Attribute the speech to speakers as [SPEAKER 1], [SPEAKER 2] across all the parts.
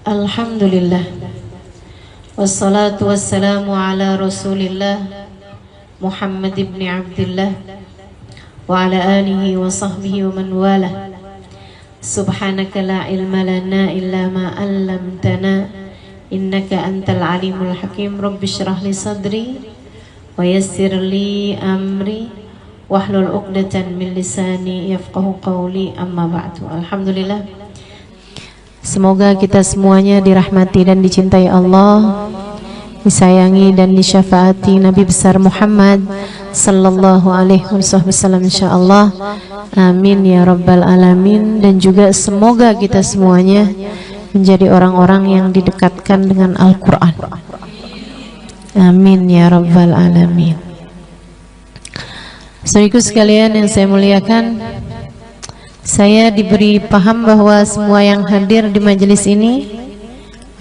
[SPEAKER 1] Alhamdulillah, wassalatu wassalamu ala rasulillah Muhammad ibn Abdullah wa ala alihi wa sahbihi wa man wala. Subhanaka la ilma lana illa ma 'allamtana innaka antal alimul hakim. Rabbi shrah li sadri wa yassir li amri wahlul 'uqdatan min lisani yafqahu qawli, amma ba'du. Alhamdulillah, semoga kita semuanya dirahmati dan dicintai Allah, disayangi dan disyafaati Nabi besar Muhammad sallallahu alaihi wasallam, insyaallah. Amin ya rabbal alamin. Dan juga semoga kita semuanya menjadi orang-orang yang didekatkan dengan Al-Quran. Amin ya rabbal alamin. Saudaraku sekalian yang saya muliakan, saya diberi paham bahwa semua yang hadir di majelis ini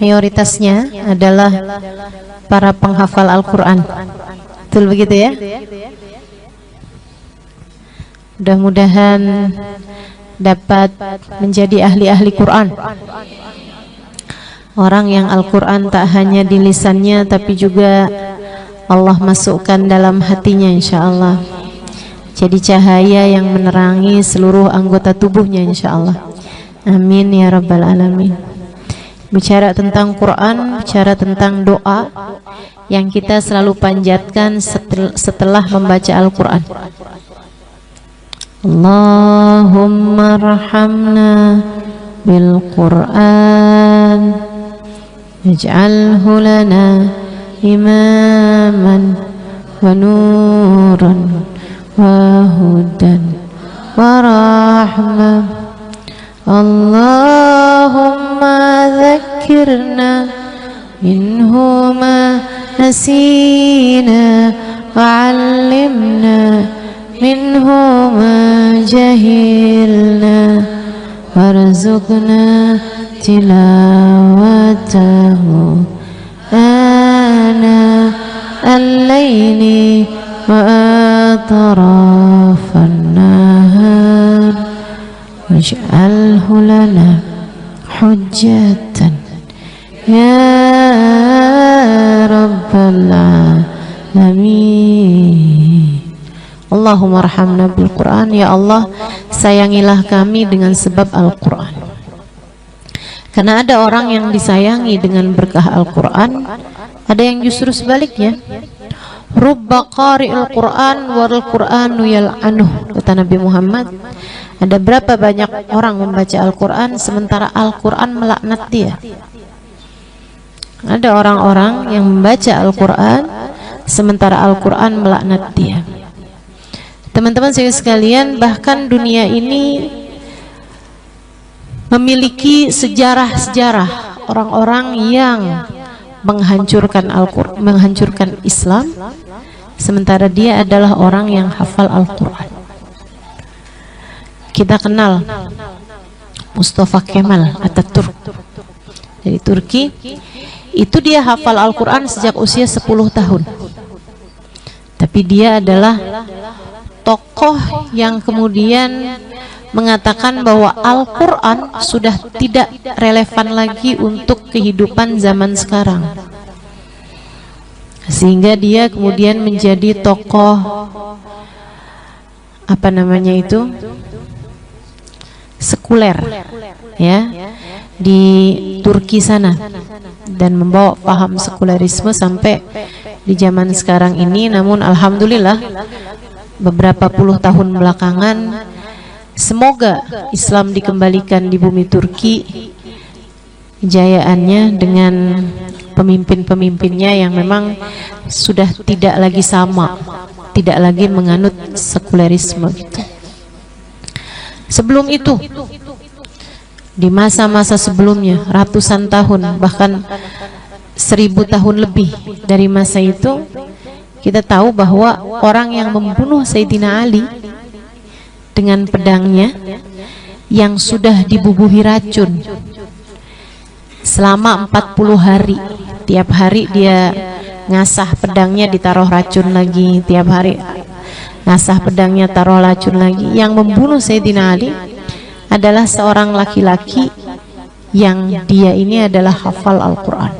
[SPEAKER 1] mayoritasnya adalah para penghafal Al-Quran. Betul begitu ya? Mudah-mudahan dapat menjadi ahli-ahli Quran. Orang yang Al-Quran tak hanya di lisannya, tapi juga Allah masukkan dalam hatinya, insyaallah. Jadi cahaya yang menerangi seluruh anggota tubuhnya, insyaallah. Amin ya rabbal alamin. Bicara tentang Quran, bicara tentang doa yang kita selalu panjatkan setelah membaca Al-Quran. Allahumma rahamna bil Quran waj'alhu lana imaman wa nuran wa hudan wa rahmah. Allahumma dhakkirna minhu ma nasina wa 'allimna minhu ma jahilna warzuqna tilawatahu ana al-laili wa atrafan nahar waj'alhu lana hujjatan ya rabbal alamin. Allahumma rahamna bil Quran. Ya Allah, sayangilah kami dengan sebab Al-Quran. Karena ada orang yang disayangi dengan berkah Al-Quran, ada yang justru sebaliknya. Rubba qari'il Quran wal Quranu yal'anuh, kata Nabi Muhammad. Ada berapa banyak orang membaca Al-Quran sementara Al-Quran melaknat dia. Ada orang-orang yang membaca Al-Quran sementara Al-Quran melaknat dia. Teman-teman saya sekalian, bahkan dunia ini memiliki sejarah-sejarah orang-orang yang menghancurkan Al-Quran, menghancurkan Islam, sementara dia adalah orang yang hafal Al-Quran. Kita kenal Mustafa Kemal Atatürk dari Turki. Itu dia hafal Al-Quran sejak usia 10 tahun. Tapi dia adalah tokoh yang kemudian mengatakan bahwa Al-Quran sudah tidak relevan lagi untuk kehidupan zaman sekarang, sehingga dia kemudian menjadi tokoh sekuler ya di Turki sana, dan membawa paham sekulerisme sampai di zaman sekarang ini. Namun alhamdulillah beberapa puluh tahun belakangan, semoga Islam dikembalikan di bumi Turki, kejayaannya dengan pemimpin-pemimpinnya yang memang sudah tidak lagi sama, tidak lagi menganut sekulerisme gitu. Sebelum itu, di masa-masa sebelumnya, ratusan tahun, bahkan 1000 tahun lebih dari masa itu, kita tahu bahwa orang yang membunuh Sayyidina Ali dengan pedangnya yang sudah dibubuhi racun selama 40 hari, tiap hari dia ngasah pedangnya ditaruh racun lagi, tiap hari ngasah pedangnya taruh racun lagi. Yang membunuh Sayyidina Ali adalah seorang laki-laki yang dia ini adalah hafal Al-Quran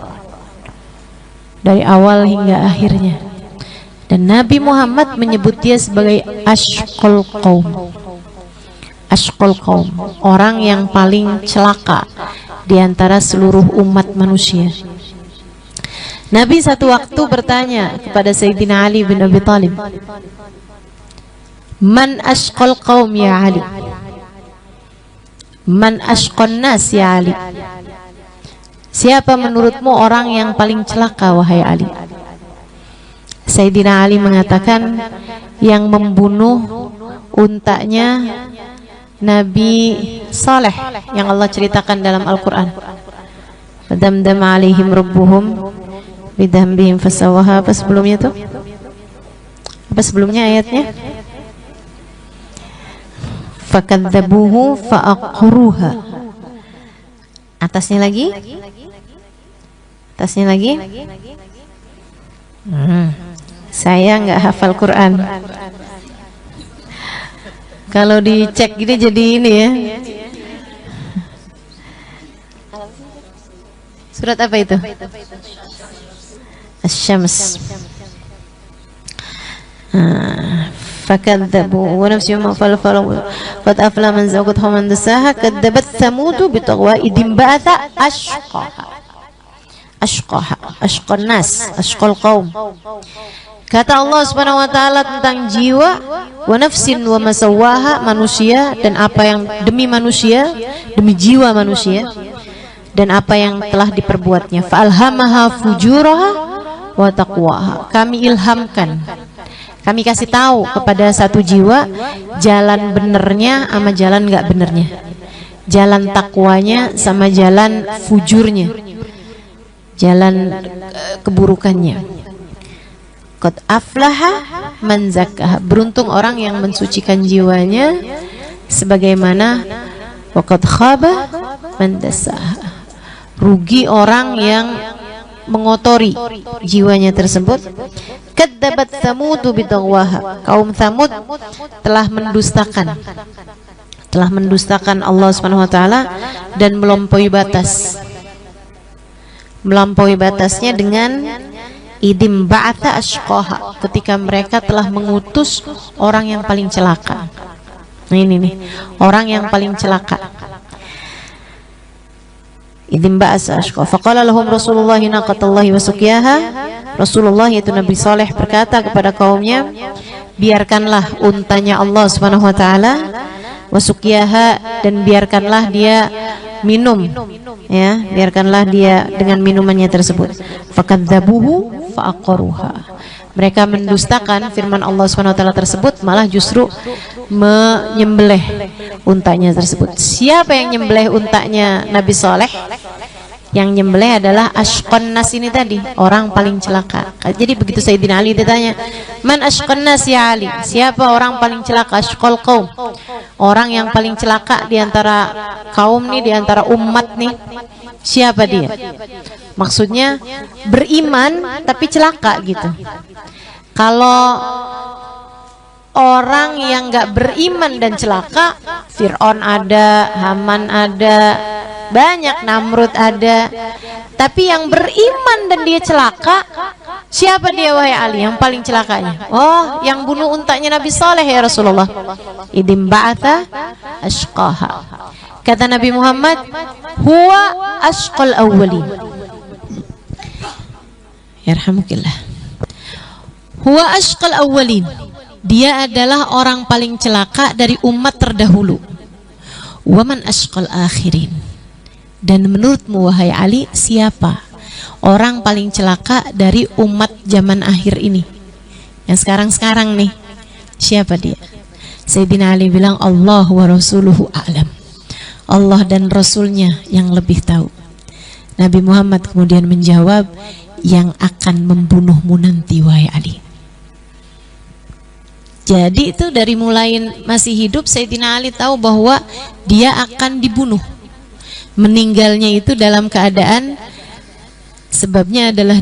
[SPEAKER 1] dari awal hingga akhirnya. Dan Nabi Muhammad menyebut dia sebagai ashqal qaum. Ashqal qaum, orang yang paling celaka di antara seluruh umat manusia. Nabi satu waktu bertanya kepada Sayyidina Ali bin Abi Thalib, "Man ashqal qaum ya Ali? Man ashqan nas ya Ali?" Siapa menurutmu orang yang paling celaka wahai Ali? Sayyidina Ali mengatakan, yang membunuh untanya Nabi Saleh yang Allah ceritakan dalam Al-Quran. Fadamdama alaihim rabbuhum bidhanbihim fasawaha. Apa sebelumnya tuh? Apa sebelumnya ayatnya? Fakadzabuhu faaqruha. Atasnya lagi? Atasnya lagi? Saya nggak hafal Quran. Kalau dicek gini jadi ini ya. Surat apa itu? Asy-Syams. Fakadzabu wa nafsihim falfalu qad afla man zawqatha man dasaha kadzabat thamud bitagwa idim ba'atha ashqaha ashqan nas ashqal qaum. Kata Allah Subhanahu wa taala tentang jiwa, wa nafsin wa masawaha, manusia dan apa yang demi manusia, demi jiwa manusia dan apa yang telah diperbuatnya. Fa alhamaha fujuraha wa taqwaha. Kami ilhamkan, kami kasih tahu kepada satu jiwa jalan benernya sama jalan enggak benernya, jalan takwanya sama jalan fujurnya, jalan keburukannya. Qad aflaha man zakkaha. Beruntung orang yang mensucikan jiwanya, sebagaimana wa qad khaba man dassaha. Rugi orang yang mengotori jiwanya tersebut. Kadzabat Tsamud bitagwaha. Kaum Tsamud telah mendustakan Allah Subhanahu wa taala dan melampaui batas. Melampaui batasnya dengan idim ba'atha ashqaha, ketika mereka telah mengutus orang yang paling celaka. Nah ini nih, orang yang paling celaka. Idim ba'atha ashqaha. Faqala lahum Rasulullah naqatallahi wa suqiyaha. Rasulullah yaitu Nabi Saleh berkata kepada kaumnya, biarkanlah untanya Allah Subhanahu wa taala, wa suqiyaha, dan biarkanlah dia minum, ya, biarkanlah dia dengan minumannya tersebut. Fakadzabuhu faaqaruha. Mereka mendustakan firman Allah Subhanahu wa taala tersebut, malah justru menyembelih untanya tersebut. Siapa yang nyembelih untanya Nabi Saleh? Yang nyembelih adalah ashqan nas ini tadi, orang paling celaka. Jadi begitu Sayyidina Ali ditanya, "Man ashqan nas ya Ali?" Siapa orang paling celaka? Ashqal qaum. Orang yang paling celaka di antara kaum nih, di antara umat nih. Siapa dia? Maksudnya beriman tapi celaka gitu. Kalau orang yang nggak beriman dan celaka, Fir'aun ada, Haman ada, banyak, Namrud ada. Tapi yang beriman dan dia celaka, siapa dia wahai Ali yang paling celakanya? Oh, yang bunuh untanya Nabi Saleh ya Rasulullah. Idim ba'atha ashqaha. Kata Nabi Muhammad, huwa ashqal awwalin. Yarhamukillah. Huwa ashqal awwalin. Dia adalah orang paling celaka dari umat terdahulu. Waman ashqal akhirin. Dan menurutmu wahai Ali, siapa orang paling celaka dari umat zaman akhir ini, yang sekarang-sekarang nih? Siapa dia? Sayyidina Ali bilang, Allah wa rasuluhu a'lam. Allah dan Rasulnya yang lebih tahu. Nabi Muhammad kemudian menjawab, yang akan membunuhmu nanti wahai Ali. Jadi itu dari mulai masih hidup Sayyidina Ali tahu bahwa dia akan dibunuh. Meninggalnya itu dalam keadaan sebabnya adalah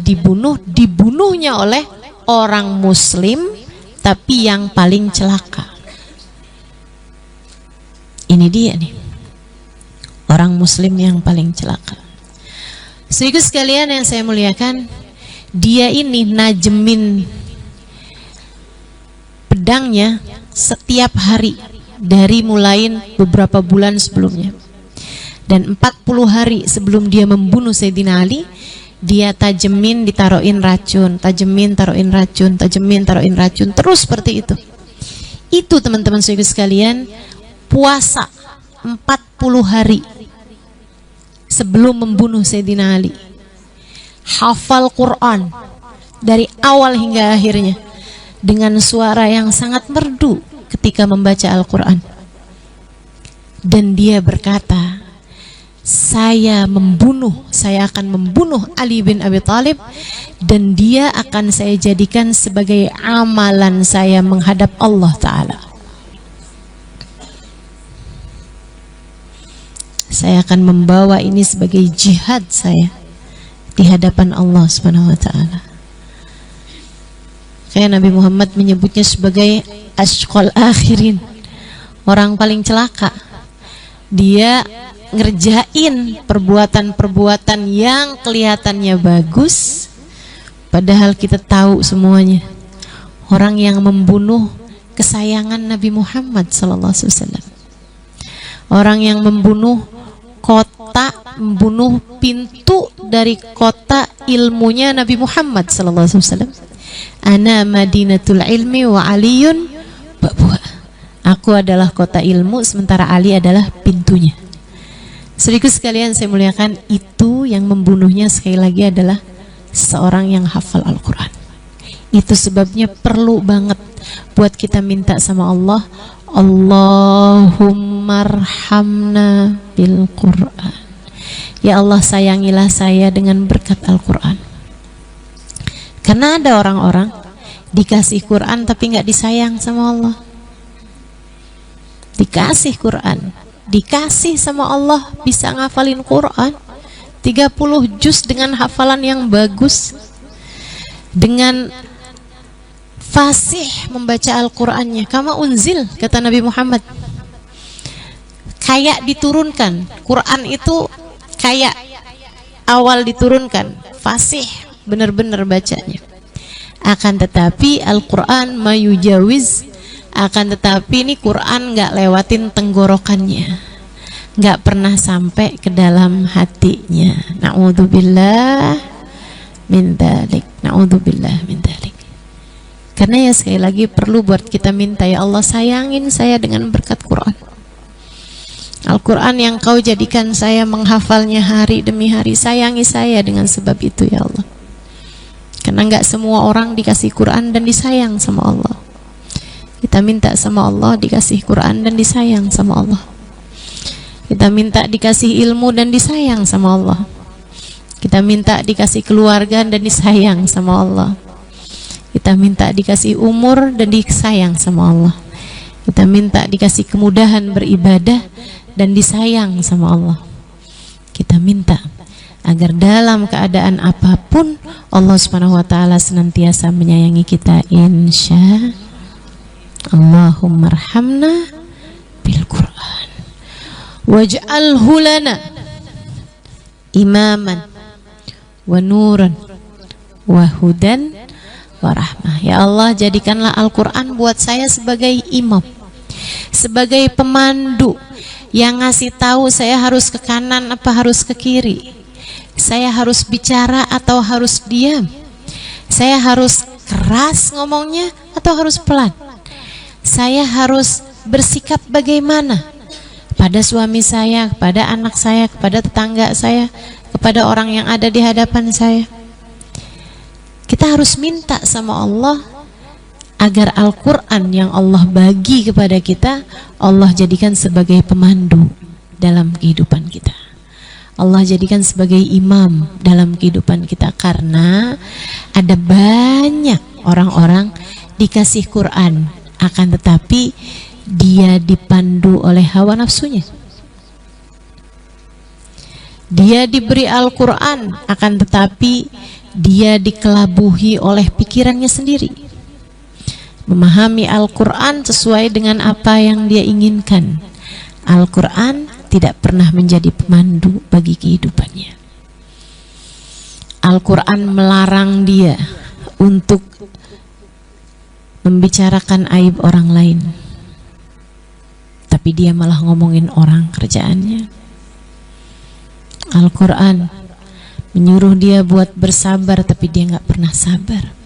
[SPEAKER 1] dibunuhnya oleh orang muslim tapi yang paling celaka. Ini dia nih, orang muslim yang paling celaka. Saudara sekalian yang saya muliakan, dia ini najemin pedangnya setiap hari dari mulai beberapa bulan sebelumnya. Dan 40 hari sebelum dia membunuh Sayyidina Ali, dia tajemin, ditaruhin racun, tajemin, taruhin racun, tajemin, taruhin racun, terus seperti itu. Itu teman-teman saudara sekalian, puasa 40 hari sebelum membunuh Sayyidina Ali. Hafal Quran dari awal hingga akhirnya dengan suara yang sangat merdu ketika membaca Al-Quran. Dan dia berkata, saya akan membunuh Ali bin Abi Thalib, dan dia akan saya jadikan sebagai amalan saya menghadap Allah Ta'ala. Saya akan membawa ini sebagai jihad saya di hadapan Allah Subhanahu wa Ta'ala. Kayak Nabi Muhammad menyebutnya sebagai asqal akhirin, orang paling celaka. Dia ngerjain perbuatan-perbuatan yang kelihatannya bagus, padahal kita tahu semuanya orang yang membunuh kesayangan Nabi Muhammad SAW, orang yang membunuh kota, membunuh pintu dari kota ilmunya Nabi Muhammad SAW. Ana madinatul ilmi wa aliyun babuha. Aku adalah kota ilmu, sementara Ali adalah pintunya. Saudaraku sekalian saya muliakan, itu yang membunuhnya sekali lagi adalah seorang yang hafal Al-Quran. Itu sebabnya perlu banget buat kita minta sama Allah, Allahumma arhamna bil Quran. Ya Allah, sayangilah saya dengan berkat Al-Quran. Karena ada orang-orang dikasih Quran tapi nggak disayang sama Allah. Dikasih Quran, dikasih sama Allah, bisa ngafalin Quran 30 juz dengan hafalan yang bagus, dengan fasih membaca Al-Qurannya, kama unzil, kata Nabi Muhammad, kayak diturunkan. Quran itu kayak awal diturunkan, fasih, benar-benar bacanya. Akan tetapi Al-Quran mayujawiz, akan tetapi ini Quran nggak lewatin tenggorokannya, nggak pernah sampai ke dalam hatinya. Na'udzubillah min dzalik, na'udzubillah min dzalik. Karena ya sekali lagi perlu buat kita minta, ya Allah sayangin saya dengan berkat Quran. Al-Quran yang kau jadikan saya menghafalnya hari demi hari, sayangi saya dengan sebab itu ya Allah. Karena nggak semua orang dikasih Quran dan disayang sama Allah. Kita minta sama Allah dikasih Quran dan disayang sama Allah. Kita minta dikasih ilmu dan disayang sama Allah. Kita minta dikasih keluarga dan disayang sama Allah. Kita minta dikasih umur dan disayang sama Allah. Kita minta dikasih kemudahan beribadah dan disayang sama Allah. Kita minta agar dalam keadaan apapun Allah Subhanahu wa Ta'ala senantiasa menyayangi kita, insya Allahumma arhamna bil Quran waj'alhu lana imaman wa nuran wa hudan wa rahmah. Ya Allah, jadikanlah Al-Quran buat saya sebagai imam, sebagai pemandu yang ngasih tahu saya harus ke kanan apa harus ke kiri, saya harus bicara atau harus diam, saya harus keras ngomongnya atau harus pelan, saya harus bersikap bagaimana pada suami saya, kepada anak saya, kepada tetangga saya, kepada orang yang ada di hadapan saya. Kita harus minta sama Allah agar Al-Quran yang Allah bagi kepada kita, Allah jadikan sebagai pemandu dalam kehidupan kita. Allah jadikan sebagai imam dalam kehidupan kita. Karena ada banyak orang-orang dikasih Quran, akan tetapi dia dipandu oleh hawa nafsunya. Dia diberi Al-Quran, akan tetapi dia dikelabuhi oleh pikirannya sendiri, memahami Al-Quran sesuai dengan apa yang dia inginkan. Al-Quran tidak pernah menjadi pemandu bagi kehidupannya. Al-Quran melarang dia untuk membicarakan aib orang lain, tapi dia malah ngomongin orang kerjaannya. Al-Quran menyuruh dia buat bersabar, tapi dia nggak pernah sabar.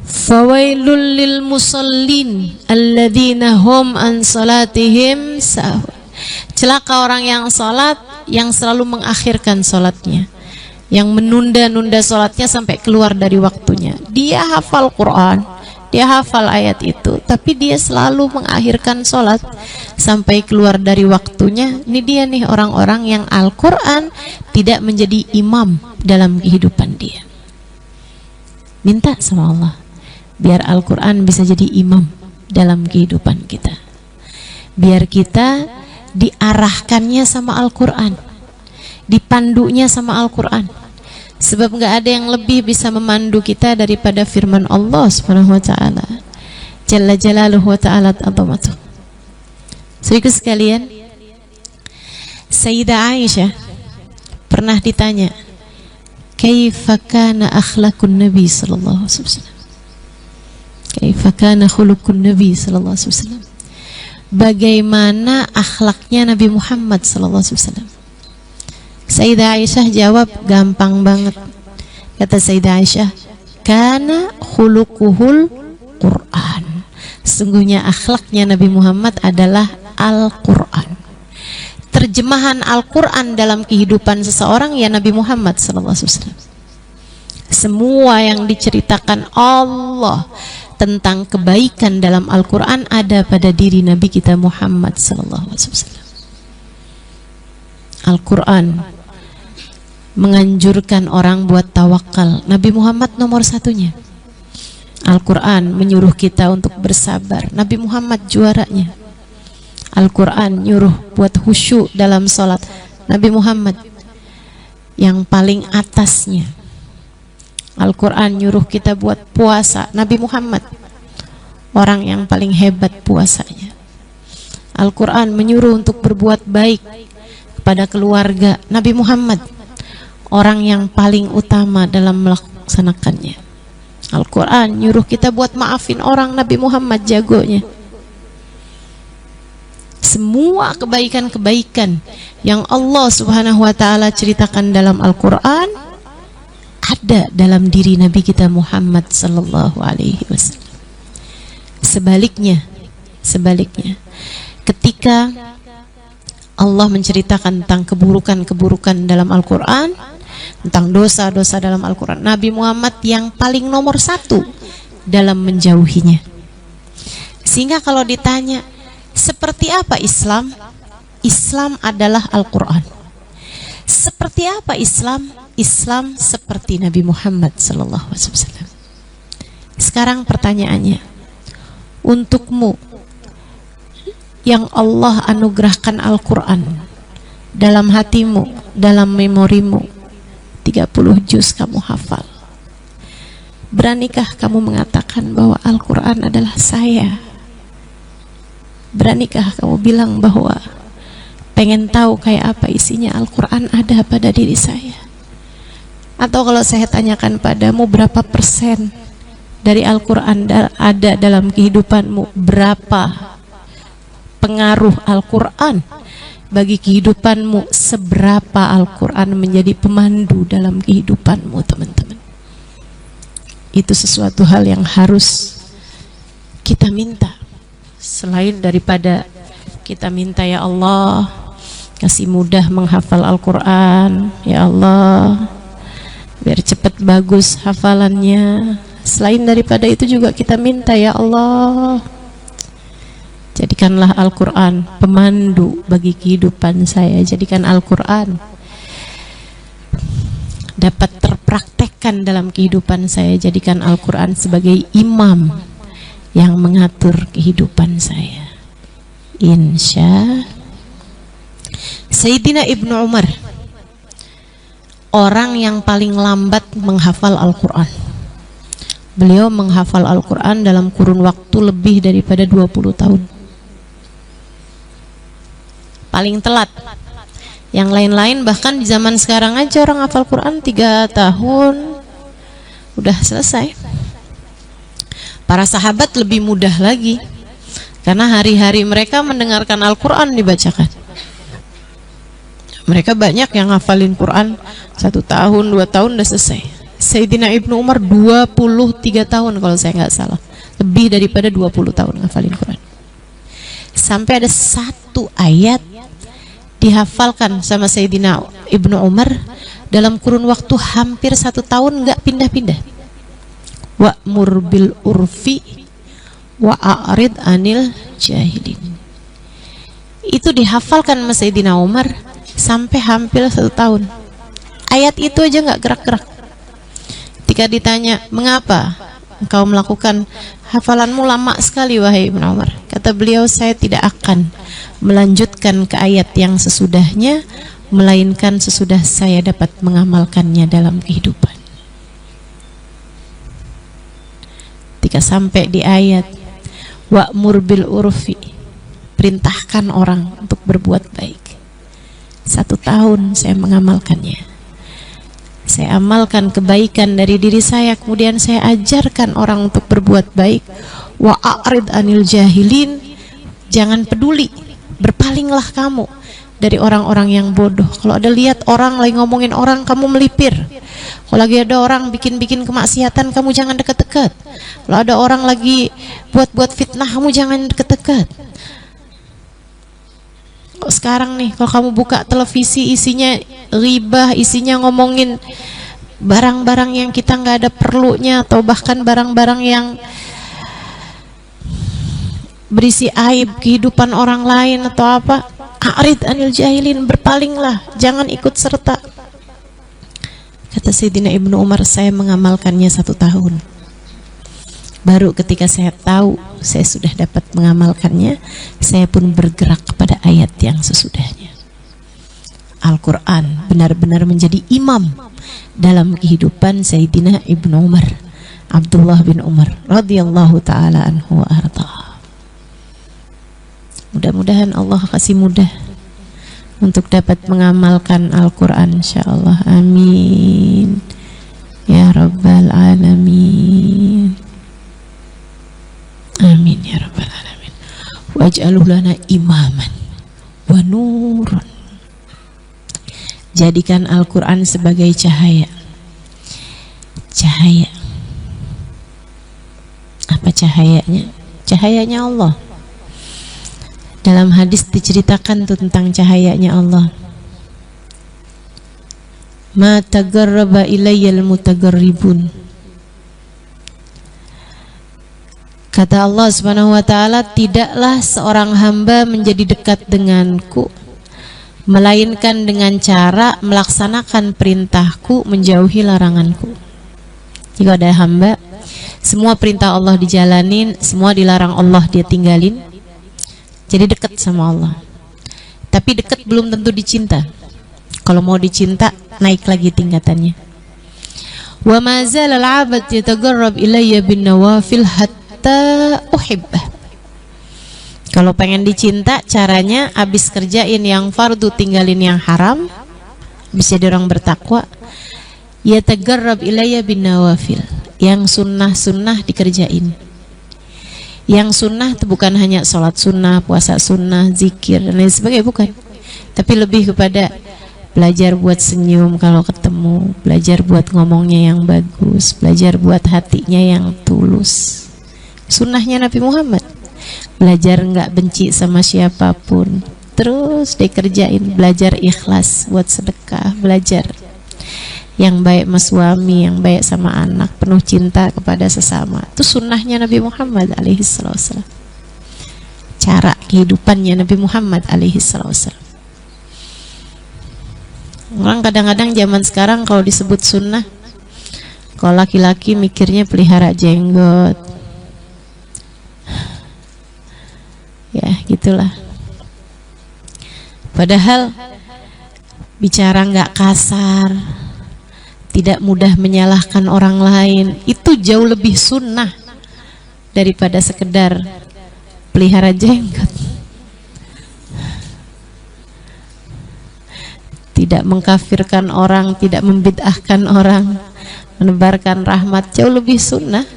[SPEAKER 1] Fawailul lil musallin alladzina hum an salatihim sahun. Celaka orang yang salat yang selalu mengakhirkan salatnya, yang menunda-nunda salatnya sampai keluar dari waktunya. Dia hafal Quran, dia hafal ayat itu, tapi dia selalu mengakhirkan salat sampai keluar dari waktunya. Ini dia nih orang-orang yang Al-Quran tidak menjadi imam dalam kehidupan dia. Minta sama Allah biar Al-Quran bisa jadi imam dalam kehidupan kita, biar kita diarahkannya sama Al-Quran, dipandunya sama Al-Quran. Sebab nggak ada yang lebih bisa memandu kita daripada firman Allah Subhanahu wa taala. Jalla jalaluhu wa ta'ala azamatuh. Saudaraku sekalian, Sayyidah Aisyah pernah ditanya, "Kaifa kana akhlaqun Nabi sallallahu alaihi wasallam?" Kaifa kana khuluqun Nabi sallallahu alaihi wasallam? Bagaimana akhlaknya Nabi Muhammad sallallahu alaihi wasallam? Sayyidah Aisyah jawab gampang banget. Kata Sayyidah Aisyah, kana khuluquhul Quran. Sungguhnya akhlaknya Nabi Muhammad adalah Al-Quran. Terjemahan Al-Quran dalam kehidupan seseorang ya Nabi Muhammad SAW. Semua yang diceritakan Allah tentang kebaikan dalam Al-Quran ada pada diri Nabi kita Muhammad SAW. Al-Quran menganjurkan orang buat tawakal. Nabi Muhammad nomor satunya. Al-Quran menyuruh kita untuk bersabar. Nabi Muhammad juaranya. Al-Quran nyuruh buat khusyuk dalam sholat. Nabi Muhammad yang paling atasnya. Al-Quran nyuruh kita buat puasa. Nabi Muhammad orang yang paling hebat puasanya. Al-Quran menyuruh untuk berbuat baik kepada keluarga. Nabi Muhammad orang yang paling utama dalam melaksanakannya. Al-Quran nyuruh kita buat maafin orang. Nabi Muhammad jagonya. Semua kebaikan-kebaikan yang Allah Subhanahu wa ta'ala ceritakan dalam Al-Quran ada dalam diri Nabi kita Muhammad sallallahu alaihi wasallam. Sebaliknya, ketika Allah menceritakan tentang keburukan-keburukan dalam Al-Quran, tentang dosa-dosa dalam Al-Quran, Nabi Muhammad yang paling nomor satu dalam menjauhinya. Sehingga kalau ditanya seperti apa Islam? Islam adalah Al-Quran. Seperti apa Islam? Islam seperti Nabi Muhammad sallallahu alaihi wasallam. Sekarang pertanyaannya, untukmu yang Allah anugerahkan Al-Quran dalam hatimu, dalam memorimu, 30 juz kamu hafal, beranikah kamu mengatakan bahwa Al-Quran adalah saya? Beranikah kamu bilang bahwa pengen tahu kayak apa isinya Al-Quran ada pada diri saya? Atau kalau saya tanyakan padamu berapa persen dari Al-Quran ada dalam kehidupanmu, berapa pengaruh Al-Quran bagi kehidupanmu, seberapa Al-Quran menjadi pemandu dalam kehidupanmu, teman-teman? Itu sesuatu hal yang harus kita minta. Selain daripada kita minta, ya Allah kasih mudah menghafal Al-Quran, ya Allah biar cepat bagus hafalannya. Selain daripada itu juga kita minta, ya Allah jadikanlah Al-Quran pemandu bagi kehidupan saya. Jadikan Al-Quran dapat terpraktekkan dalam kehidupan saya. Jadikan Al-Quran sebagai imam yang mengatur kehidupan saya. Insya Sayyidina Ibnu Umar orang yang paling lambat menghafal Al-Quran. Beliau menghafal Al-Quran dalam kurun waktu lebih daripada 20 tahun. paling telat. Yang lain-lain bahkan di zaman sekarang aja orang hafal Quran 3 tahun udah selesai. Para sahabat lebih mudah lagi, karena hari-hari mereka mendengarkan Al-Quran dibacakan. Mereka banyak yang hafalin Quran 1 tahun, 2 tahun udah selesai. Sayyidina Ibnu Umar 23 tahun kalau saya nggak salah, lebih daripada 20 tahun hafalin Quran. Sampai ada satu ayat dihafalkan sama Sayyidina Ibnu Umar dalam kurun waktu hampir 1 tahun, nggak pindah-pindah. Wa'mur bil urfi wa'arid anil jahilin. Itu dihafalkan sama Sayyidina Umar sampai hampir 1 tahun. Ayat itu aja nggak gerak-gerak. Ketika ditanya, mengapa engkau melakukan hafalanmu lama sekali wahai Ibnu Umar? Kata beliau, saya tidak akan melanjutkan ke ayat yang sesudahnya, melainkan sesudah saya dapat mengamalkannya dalam kehidupan. Ketika sampai di ayat wa'mur bil urfi, perintahkan orang untuk berbuat baik, 1 tahun saya mengamalkannya. Saya amalkan kebaikan dari diri saya, kemudian saya ajarkan orang untuk berbuat baik. Wa'arid anil jahilin, jangan peduli, berpalinglah kamu dari orang-orang yang bodoh. Kalau ada lihat orang lagi ngomongin orang, kamu melipir. Kalau lagi ada orang bikin-bikin kemaksiatan, kamu jangan deket-deket. Kalau ada orang lagi buat-buat fitnah, kamu jangan deket-deket. Sekarang nih, kalau kamu buka televisi isinya ghibah, isinya ngomongin barang-barang yang kita nggak ada perlunya, atau bahkan barang-barang yang berisi aib kehidupan orang lain atau apa, a'rid anil jahilin, berpalinglah, jangan ikut serta. Kata Sayyidina Ibnu Umar, saya mengamalkannya 1 tahun. Baru ketika saya tahu saya sudah dapat mengamalkannya, saya pun bergerak kepada ayat yang sesudahnya. Al-Quran benar-benar menjadi imam dalam kehidupan Sayyidina Ibnu Umar, Abdullah bin Umar radhiyallahu ta'ala anhu wa arda. Mudah-mudahan Allah kasih mudah untuk dapat mengamalkan Al-Quran, insyaallah. Amin ya rabbal alamin. Amin ya rabbal alamin. Waj'alhu lana imaman wa nurun. Jadikan Al-Quran sebagai cahaya. Cahaya. Apa cahayanya? Cahayanya Allah. Dalam hadis diceritakan tentang cahayanya Allah. Ma tagarraba ilayyal mutagarribun. Kata Allah Subhanahu wa ta'ala, tidaklah seorang hamba menjadi dekat denganku melainkan dengan cara melaksanakan perintahku, menjauhi laranganku. Jika ada hamba, semua perintah Allah dijalanin, semua dilarang Allah dia tinggalin, jadi dekat sama Allah. Tapi dekat belum tentu dicinta. Kalau mau dicinta, naik lagi tingkatannya. Wa ma zala al-'abd yatagarrab ilayya bin nawafil hatta uhibbah. Kalau pengen dicinta, caranya abis kerjain yang fardu, tinggalin yang haram, bisa jadi orang bertakwa. Yatagarrab ilayya bin nawafil, yang sunnah-sunnah dikerjain. Yang sunnah itu bukan hanya sholat sunnah, puasa sunnah, zikir dan lain sebagainya, bukan. Tapi lebih kepada belajar buat senyum kalau ketemu, belajar buat ngomongnya yang bagus, belajar buat hatinya yang tulus. Sunnahnya Nabi Muhammad, belajar nggak benci sama siapapun, terus dikerjain. Belajar ikhlas buat sedekah, belajar yang baik sama suami, yang baik sama anak, penuh cinta kepada sesama. Itu sunnahnya Nabi Muhammad alaihi wasallam. Cara kehidupannya Nabi Muhammad alaihi wasallam. Orang kadang-kadang zaman sekarang kalau disebut sunnah, kalau laki-laki mikirnya pelihara jenggot, ya gitulah. Padahal bicara nggak kasar, tidak mudah menyalahkan orang lain, itu jauh lebih sunnah daripada sekedar pelihara jenggot. tidak mengkafirkan orang, tidak membid'ahkan orang, menebarkan rahmat, jauh lebih sunnah.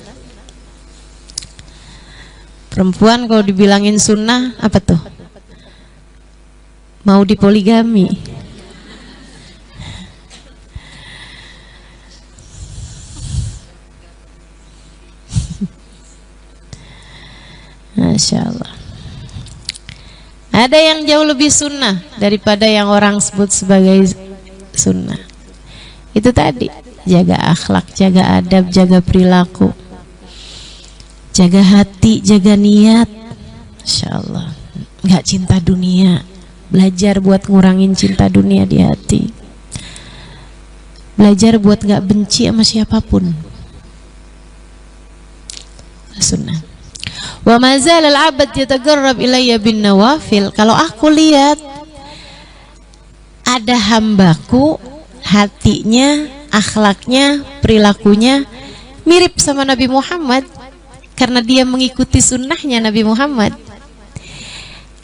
[SPEAKER 1] Perempuan kalau dibilangin sunnah, apa tuh? Mau dipoligami. Masya Allah. Ada yang jauh lebih sunnah daripada yang orang sebut sebagai sunnah. Itu tadi, jaga akhlak, jaga adab, jaga perilaku, jaga hati, jaga niat. Masya Allah. Nggak cinta dunia, belajar buat ngurangin cinta dunia di hati, belajar buat nggak benci sama siapapun. Sunnah. Wa mazal al-'abd yatagarrab ilayya bin nawafil. Kalau aku lihat ada hambaku, hatinya, akhlaknya, perilakunya mirip sama Nabi Muhammad, karena dia mengikuti sunnahnya Nabi Muhammad.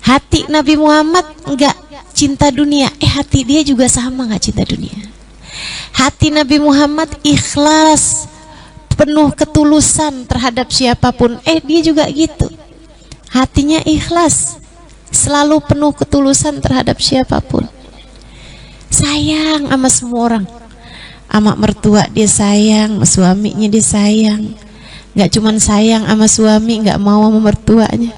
[SPEAKER 1] Hati Nabi Muhammad enggak cinta dunia, hati dia juga sama enggak cinta dunia. Hati Nabi Muhammad ikhlas, penuh ketulusan terhadap siapapun, dia juga gitu. Hatinya ikhlas, selalu penuh ketulusan terhadap siapapun. Sayang sama semua orang, sama mertua dia sayang, sama suaminya dia sayang. Nggak cuman sayang sama suami, nggak mau sama mertuanya.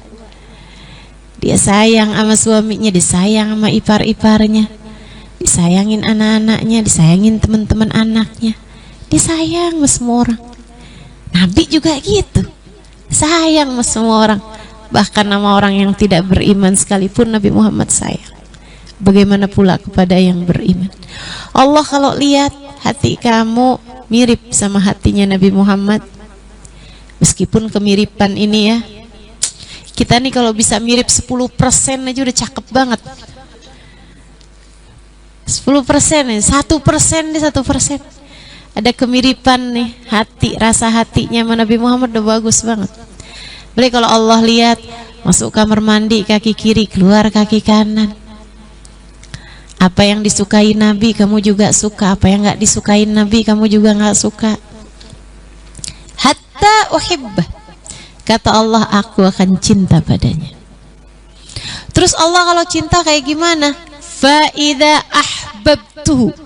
[SPEAKER 1] Dia sayang sama suaminya, disayang sama ipar-iparnya, disayangin anak-anaknya, disayangin teman-teman anaknya, disayang sama semua orang. Nabi juga gitu, sayang sama semua orang, bahkan sama orang yang tidak beriman sekalipun Nabi Muhammad sayang. Bagaimana pula kepada yang beriman? Allah kalau lihat hati kamu mirip sama hatinya Nabi Muhammad, meskipun kemiripan ini ya, kita nih kalau bisa mirip 10% aja udah cakep banget. 10% nih, 1% deh, 1%. Ada kemiripan nih hati, rasa hatinya sama Nabi Muhammad udah bagus banget. Boleh kalau Allah lihat, masuk kamar mandi kaki kiri, keluar kaki kanan. Apa yang disukai Nabi kamu juga suka, apa yang nggak disukai Nabi kamu juga nggak suka. Hatta uhibbah, kata Allah, aku akan cinta padanya. Terus Allah kalau cinta kayak gimana? Fa idza ahbabtuhu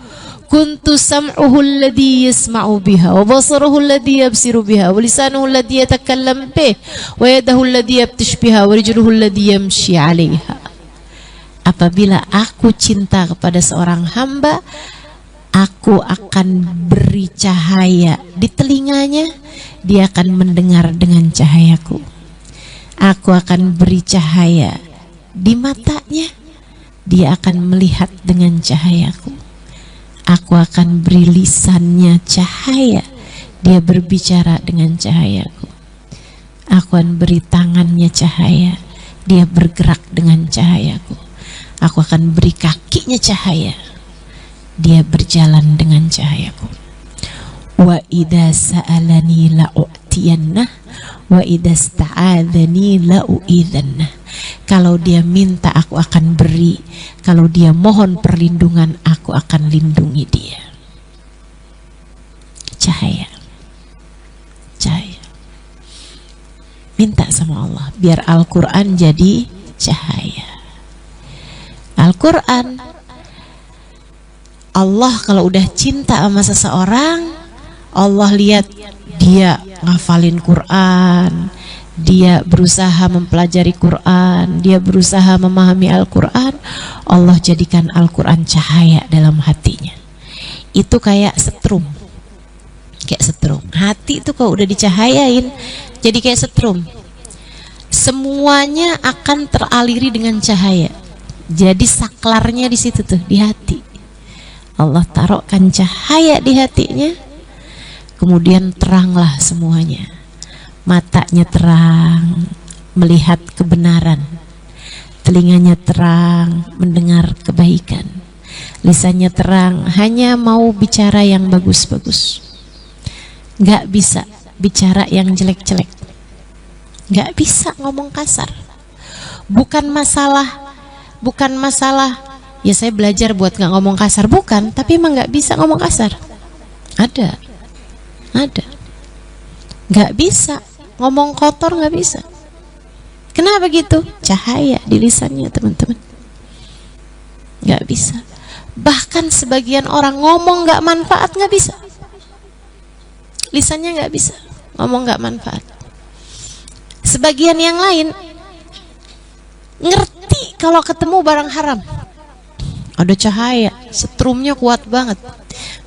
[SPEAKER 1] kuntu sam'uhu alladhi yasma'u biha wa basaruhu alladhi yabsiru biha wa lisanuhu alladhi yatakallam bih wa yadahu alladhi yabtish biha wa rijluhu alladhi yamshi 'alayha. Apabila aku cinta kepada seorang hamba, aku akan beri cahaya di telinganya, dia akan mendengar dengan cahayaku. Aku akan beri cahaya di matanya, dia akan melihat dengan cahayaku. Aku akan beri lisannya cahaya, dia berbicara dengan cahayaku. Aku akan beri tangannya cahaya, dia bergerak dengan cahayaku. Aku akan beri kakinya cahaya, dia berjalan dengan cahayaku. Wa idza sa'alani la'utiyannah wa idza sta'adzani la'u'idzannah. Kalau dia minta aku akan beri, kalau dia mohon perlindungan aku akan lindungi dia. Cahaya, cahaya. Minta sama Allah biar Al-Quran jadi cahaya. Al-Quran, Allah kalau udah cinta sama seseorang, Allah lihat dia ngafalin Quran, dia berusaha mempelajari Quran, dia berusaha memahami Al-Quran, Allah jadikan Al-Quran cahaya dalam hatinya. Itu kayak setrum, kayak setrum. Hati itu kalau udah dicahayain jadi kayak setrum, semuanya akan teraliri dengan cahaya. Jadi saklarnya di situ tuh, di hati. Allah taruhkan cahaya di hatinya, kemudian teranglah semuanya. Matanya terang, melihat kebenaran. Telinganya terang, mendengar kebaikan. Lisannya terang, hanya mau bicara yang bagus-bagus. Gak bisa bicara yang jelek-jelek. Gak bisa ngomong kasar. Bukan masalah ya saya belajar buat nggak ngomong kasar, bukan, tapi emang nggak bisa ngomong kasar. Ada, nggak bisa ngomong kotor, nggak bisa. Kenapa gitu? Cahaya di lisannya teman-teman, nggak bisa. Bahkan sebagian orang ngomong nggak manfaat, nggak bisa, lisannya nggak bisa ngomong nggak manfaat. Sebagian yang lain ngerti kalau ketemu barang haram, ada cahaya, setrumnya kuat banget.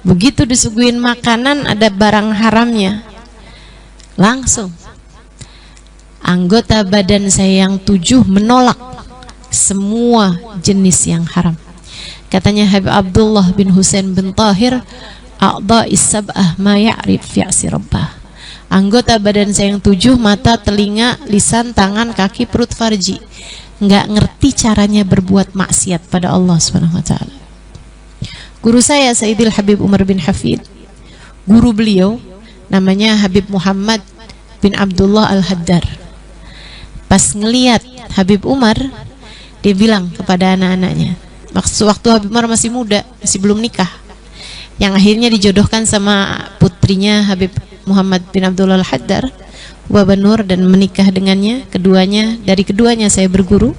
[SPEAKER 1] Begitu disuguhin makanan ada barang haramnya, langsung anggota badan saya yang 7 menolak semua jenis yang haram. Katanya Habib Abdullah bin Husain bin Tahir, a'dha'is sab'ah ma ya'rif fi'si rabbah. Anggota badan saya yang 7, mata, telinga, lisan, tangan, kaki, perut, farji, nggak ngerti caranya berbuat maksiat pada Allah Subhanahu wa taala. Guru saya Sayyidil Habib Umar bin Hafid, guru beliau namanya Habib Muhammad bin Abdullah Al-Haddar. Pas ngeliat Habib Umar, dia bilang kepada anak-anaknya, waktu Habib Umar masih muda, masih belum nikah, yang akhirnya dijodohkan sama putrinya Habib Muhammad bin Abdullah Al-Haddar, Ubabah Nur, dan menikah dengannya. Dari keduanya saya berguru,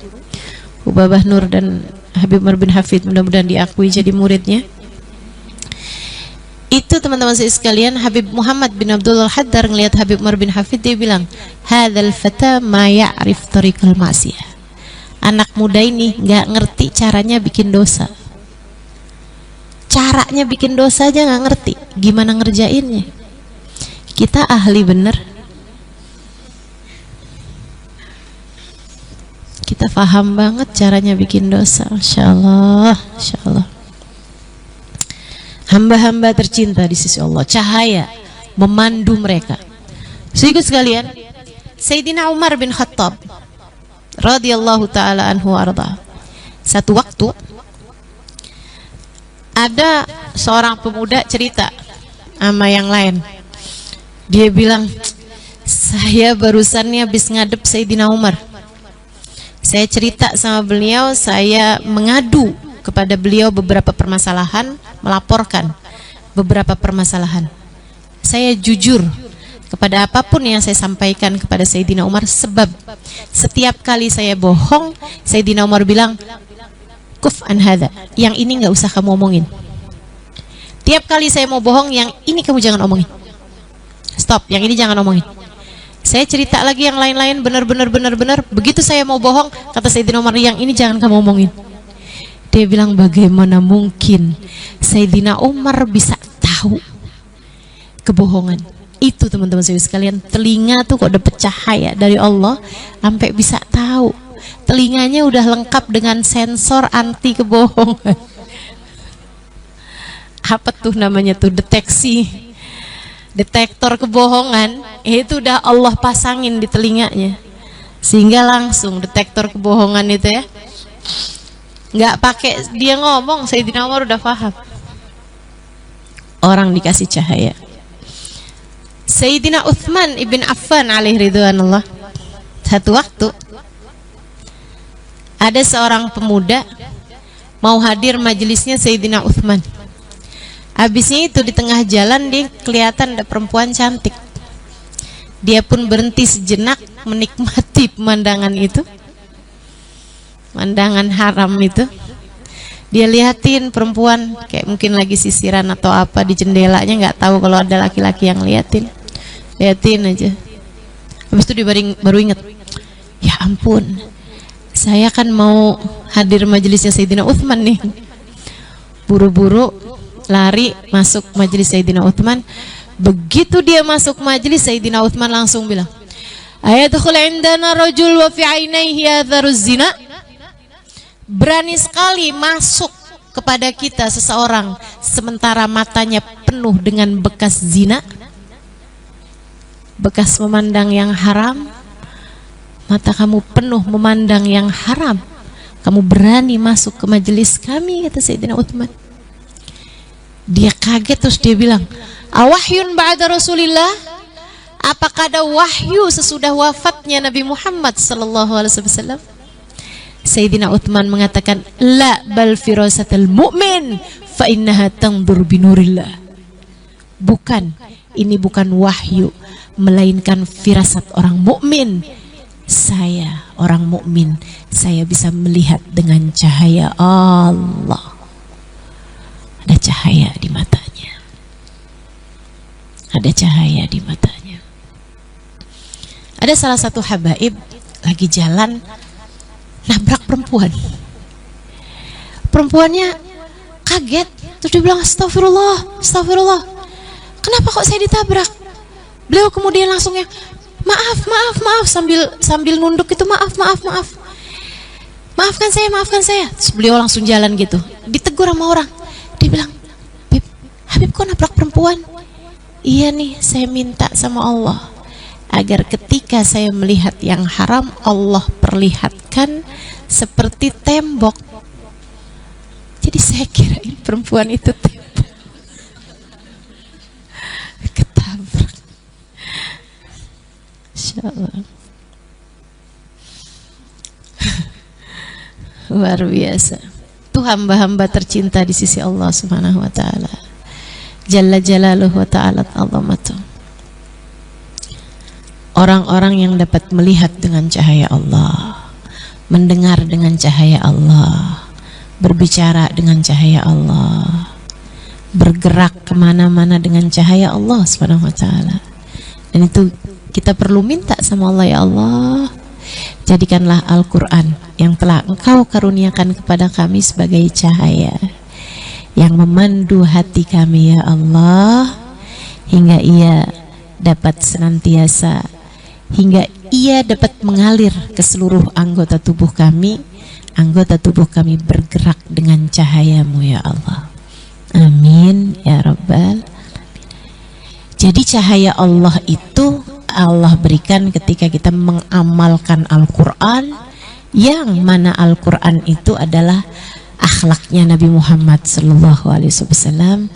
[SPEAKER 1] Ubabah Nur dan Habib Umar bin Hafid, mudah-mudahan diakui jadi muridnya. Itu teman-teman saya sekalian, Habib Muhammad bin Abdullah Al-Haddar ngelihat Habib Umar bin Hafid, dia bilang, hadzal fata ma ya'rif tariqal ma'siyah. Anak muda ini nggak ngerti caranya bikin dosa. Caranya bikin dosa aja nggak ngerti, gimana ngerjainnya. Kita ahli bener, kita paham banget caranya bikin dosa. Masya Allah, Masya Allah. Hamba-hamba tercinta di sisi Allah, cahaya memandu mereka. Sedikit sekalian, Sayyidina Umar bin Khattab radhiyallahu ta'ala anhu arda, satu waktu ada seorang pemuda cerita sama yang lain. Dia bilang, saya barusan nih habis ngadep Sayyidina Umar. Saya cerita sama beliau, saya mengadu kepada beliau beberapa permasalahan, melaporkan beberapa permasalahan. Saya jujur kepada apapun yang saya sampaikan kepada Sayyidina Umar, sebab setiap kali saya bohong, Sayyidina Umar bilang, kuf an hadha, yang ini nggak usah kamu omongin. Tiap kali saya mau bohong, yang ini kamu jangan omongin. Stop, yang ini jangan omongin. Saya cerita lagi yang lain-lain, benar. Begitu saya mau bohong, kata Sayyidina Umar, yang ini jangan kamu omongin. Dia bilang, bagaimana mungkin Sayyidina Umar bisa tahu kebohongan itu? Teman-teman saya sekalian, telinga tuh kok dapat cahaya dari Allah sampai bisa tahu. Telinganya udah lengkap dengan sensor anti kebohongan. Apa tuh namanya tuh, detektor kebohongan, itu udah Allah pasangin di telinganya, sehingga langsung detektor kebohongan itu ya, nggak pakai dia ngomong, Sayyidina Umar udah paham. Orang dikasih cahaya. Sayyidina Uthman ibn Affan alaihi ridwanullah, satu waktu ada seorang pemuda mau hadir majelisnya Sayyidina Uthman. Habisnya itu di tengah jalan dia kelihatan ada perempuan cantik. Dia pun berhenti sejenak menikmati pemandangan itu, pemandangan haram itu. Dia liatin perempuan kayak mungkin lagi sisiran atau apa di jendelanya, nggak tahu kalau ada laki-laki yang liatin aja. Habis itu dia baru ingat, ya ampun, saya kan mau hadir majelisnya Sayyidina Uthman nih. Buru-buru lari masuk majelis Sayyidina Uthman. Begitu dia masuk majelis, Sayyidina Uthman langsung bilang, ayadkhul indana rajul wa fi ainaihi atharuz zina. Berani sekali masuk kepada kita seseorang sementara matanya penuh dengan bekas zina, bekas memandang yang haram. Mata kamu penuh memandang yang haram, kamu berani masuk ke majelis kami, kata Sayyidina Uthman. Dia kaget, terus dia bilang, awahyun ba'da Rasulillah, apakah ada wahyu sesudah wafatnya Nabi Muhammad sallallahu alaihi wasallam? Sayyidina Uthman mengatakan, la bal firasatul mu'min fa innaha tanzur binurillah. Bukan, ini bukan wahyu, melainkan firasat orang mukmin. Saya orang mukmin, saya bisa melihat dengan cahaya Allah. Ada cahaya di matanya. Ada cahaya di matanya. Ada salah satu habaib lagi jalan nabrak perempuan. Perempuannya kaget, terus dia bilang astagfirullah, astagfirullah. Kenapa kok saya ditabrak? Beliau kemudian langsung ya, maaf sambil nunduk itu, maafkan saya. Terus beliau langsung jalan gitu. Ditegur sama orang. Dia bilang, Habib kok nabrak perempuan? Iya nih, saya minta sama Allah agar ketika saya melihat yang haram, Allah perlihatkan seperti tembok. Jadi saya kirain perempuan itu tembok. Ketabrak. Insyaallah. Luar biasa. Itu hamba-hamba tercinta di sisi Allah Subhanahu wa taala. Jalla jalaluhu wa ta'ala azamatuh. Orang-orang yang dapat melihat dengan cahaya Allah, mendengar dengan cahaya Allah, berbicara dengan cahaya Allah, bergerak kemana-mana dengan cahaya Allah Subhanahu wa ta'ala. Dan itu kita perlu minta sama Allah, ya Allah, jadikanlah Al-Quran yang telah Engkau karuniakan kepada kami sebagai cahaya yang memandu hati kami, ya Allah, hingga ia dapat senantiasa, hingga ia dapat mengalir ke seluruh anggota tubuh kami bergerak dengan cahaya-Mu, ya Allah. Amin ya Rabbal Alamin. Jadi cahaya Allah itu Allah berikan ketika kita mengamalkan Al-Quran, yang mana Al-Quran itu adalah akhlaknya Nabi Muhammad sallallahu alaihi wasallam,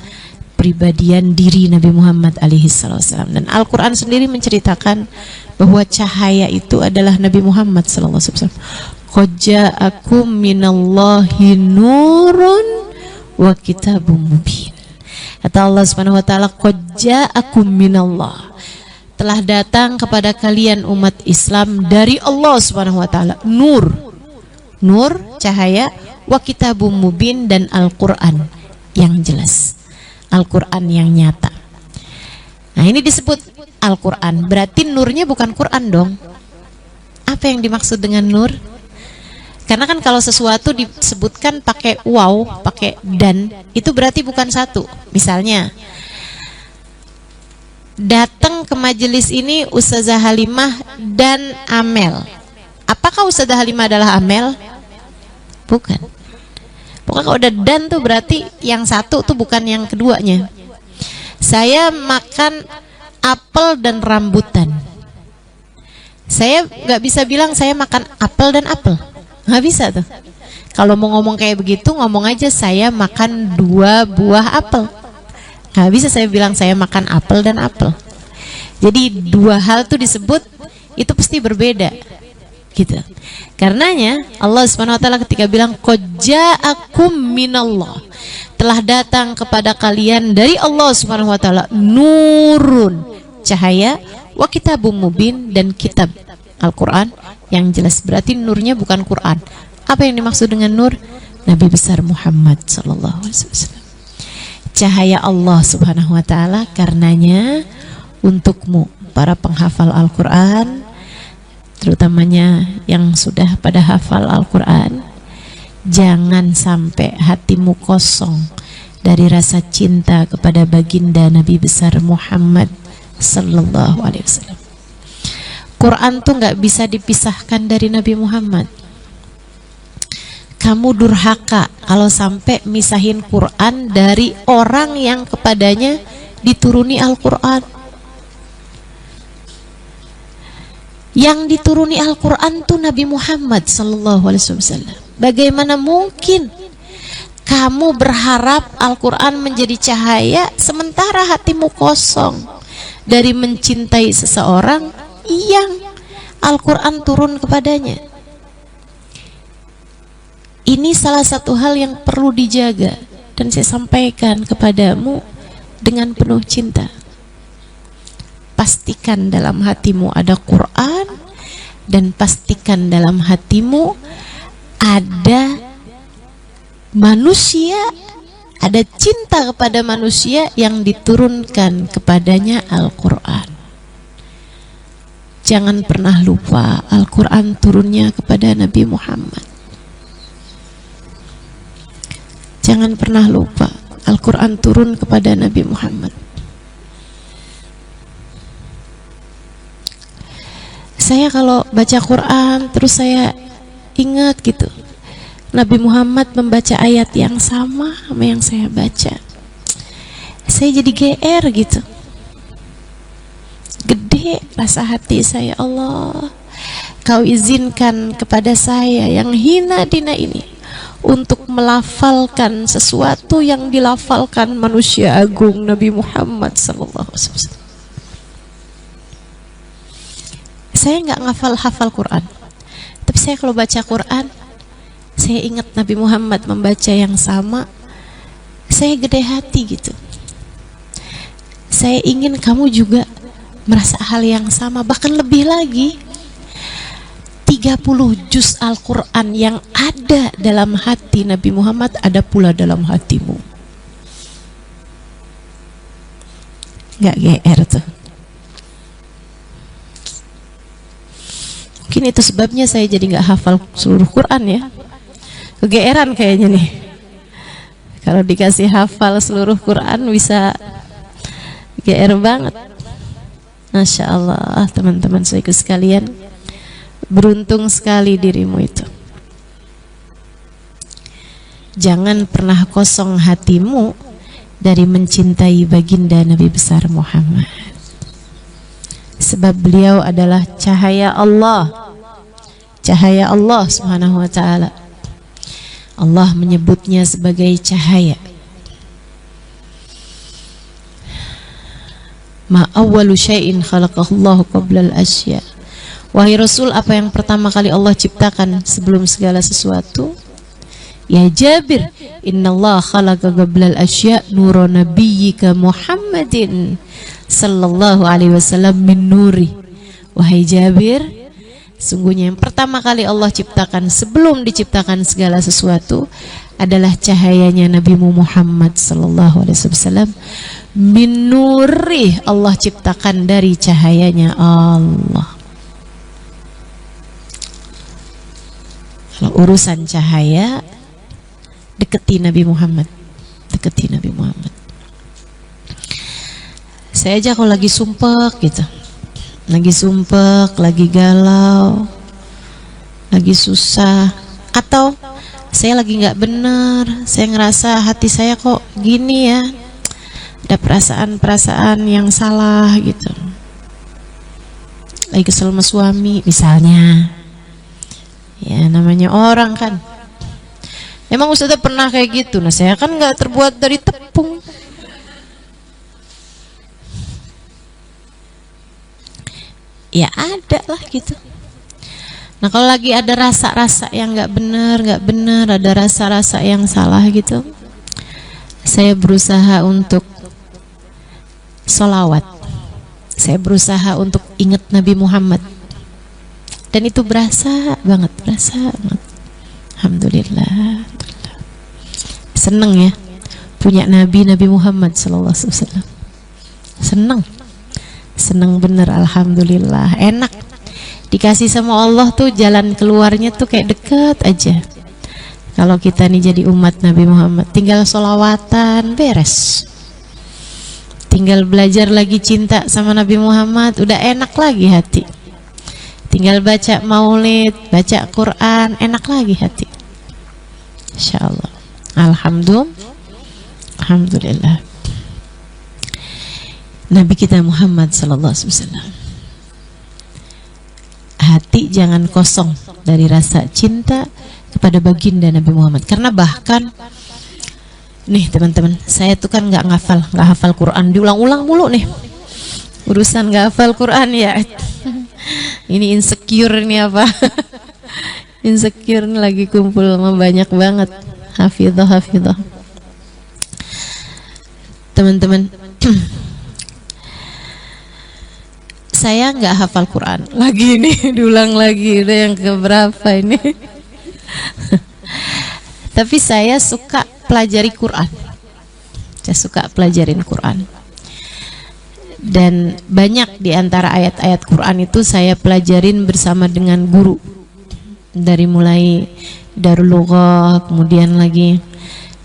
[SPEAKER 1] pribadian diri Nabi Muhammad alaihi wasallam. Dan Al-Quran sendiri menceritakan bahwa cahaya itu adalah Nabi Muhammad sallallahu alaihi wasallam. Qad ja'akum minallahi nurun wa kitabum mubin. Kata Allah Subhanahu wa taala, qad ja'akum minallah, telah datang kepada kalian umat Islam dari Allah Subhanahu wa taala nur, cahaya, wa kitabum mubin, dan Al-Quran yang jelas, Al-Quran yang nyata. Nah, ini disebut Al-Quran, berarti nurnya bukan Quran dong. Apa yang dimaksud dengan nur? Karena kan kalau sesuatu disebutkan pakai waw, pakai dan, itu berarti bukan satu. Misalnya datang ke majelis ini Ustazah Halimah dan Amel. Apakah Ustazah Halimah adalah Amel? Bukan. Pokoknya kalau udah dan tuh berarti yang satu tuh bukan yang keduanya. Saya makan apel dan rambutan. Saya nggak bisa bilang saya makan apel dan apel, nggak bisa tuh. Kalau mau ngomong kayak begitu, ngomong aja saya makan 2 buah apel. Nggak bisa saya bilang saya makan apel dan apel. Jadi dua hal tuh disebut itu pasti berbeda, gitu. Karenanya Allah Subhanahu wa taala ketika bilang qad ja'akum minallah, telah datang kepada kalian dari Allah Subhanahu wa taala nurun, cahaya, wa kitabum mubin, dan kitab Al-Quran yang jelas. Berarti nurnya bukan Quran. Apa yang dimaksud dengan nur? Nabi besar Muhammad sallallahu alaihi wasallam. Cahaya Allah Subhanahu wa taala. Karenanya untukmu para penghafal Al-Quran, terutamanya yang sudah pada hafal Al-Quran, jangan sampai hatimu kosong dari rasa cinta kepada baginda Nabi besar Muhammad sallallahu alaihi wasallam. Quran tuh nggak bisa dipisahkan dari Nabi Muhammad. Kamu durhaka kalau sampai misahin Quran dari orang yang kepadanya dituruni Al-Quran. Yang dituruni Al-Quran tuh Nabi Muhammad sallallahu alaihi wasallam. Bagaimana mungkin kamu berharap Al-Quran menjadi cahaya sementara hatimu kosong dari mencintai seseorang yang Al-Quran turun kepadanya?
[SPEAKER 2] Ini salah satu hal yang perlu dijaga dan saya sampaikan kepadamu dengan penuh cinta. Pastikan dalam hatimu ada Quran dan pastikan dalam hatimu ada manusia, ada cinta kepada manusia yang diturunkan kepadanya Al-Quran. Jangan pernah lupa Al-Quran turunnya kepada Nabi Muhammad. Jangan pernah lupa Al-Quran turun kepada Nabi Muhammad. Saya kalau baca Quran terus saya ingat gitu, Nabi Muhammad membaca ayat yang sama yang saya baca. Saya jadi GR gitu. Gede rasa hati saya, Allah, Kau izinkan kepada saya yang hina dina ini untuk melafalkan sesuatu yang dilafalkan manusia agung Nabi Muhammad sallallahu alaihi wasallam. Saya nggak hafal Quran, tapi saya kalau baca Quran, saya ingat Nabi Muhammad membaca yang sama, saya gede hati gitu. Saya ingin kamu juga merasa hal yang sama, bahkan lebih lagi. 30 juz Al-Quran yang ada dalam hati Nabi Muhammad ada pula dalam hatimu. Nggak GR tuh. Mungkin itu sebabnya saya jadi nggak hafal seluruh Quran ya. Kegeeran kayaknya nih. Kalau dikasih hafal seluruh Quran bisa GR banget. Masya Allah, teman-teman saya sekalian, beruntung sekali dirimu itu. Jangan pernah kosong hatimu dari mencintai baginda Nabi besar Muhammad. Sebab beliau adalah cahaya Allah. Cahaya Allah Subhanahu wa ta'ala. Allah menyebutnya sebagai cahaya. Ma awwalu syai'in khalaqallahu qabla al-asya. Wahai Rasul, apa yang pertama kali Allah ciptakan sebelum segala sesuatu? Ya Jabir, innallaha khalaqa qablal asya' nura nabiyyika Muhammadin sallallahu alaihi wasallam min nuri. Wahai Jabir, sungguhnya yang pertama kali Allah ciptakan sebelum diciptakan segala sesuatu adalah cahayanya Nabi Muhammad sallallahu alaihi wasallam. Min nuri, Allah ciptakan dari cahayanya Allah. Kalau urusan cahaya, deketi Nabi Muhammad. Deketi Nabi Muhammad. Saya aja kalau lagi sumpek gitu, lagi sumpek, lagi galau, lagi susah, atau saya lagi nggak benar, saya ngerasa hati saya kok gini ya, ada perasaan-perasaan yang salah gitu, lagi kesel sama suami misalnya. Ya namanya orang kan. Emang Ustazah pernah kayak gitu? Nah saya kan nggak terbuat dari tepung. Ya ada lah gitu. Nah kalau lagi ada rasa-rasa yang nggak benar, ada rasa-rasa yang salah gitu, saya berusaha untuk sholawat. Saya berusaha untuk ingat Nabi Muhammad. Dan itu berasa banget. Alhamdulillah. Seneng ya punya Nabi Muhammad sallallahu alaihi wasallam. Seneng bener, alhamdulillah. Enak dikasih sama Allah tuh, jalan keluarnya tuh kayak deket aja. Kalau kita nih jadi umat Nabi Muhammad, tinggal sholawatan beres, tinggal belajar lagi cinta sama Nabi Muhammad, udah enak lagi hati. Tinggal baca maulid, baca Quran, enak lagi hati. Insyaallah. Alhamdulillah. Nabi kita Muhammad sallallahu alaihi wasallam. Hati jangan kosong dari rasa cinta kepada baginda Nabi Muhammad. Karena bahkan nih teman-teman, saya tuh kan nggak hafal Quran, diulang-ulang mulu nih. Urusan nggak hafal Quran ya. Ini insecure ini apa? Insecure lagi kumpul sama banyak banget. Hafidhah. Teman-teman, saya nggak hafal Quran. Lagi ini diulang lagi, udah yang keberapa ini? Tapi saya suka pelajari Quran. Saya suka pelajarin Quran. Dan banyak di antara ayat-ayat Quran itu saya pelajarin bersama dengan guru. Dari mulai Darul Lughah, kemudian lagi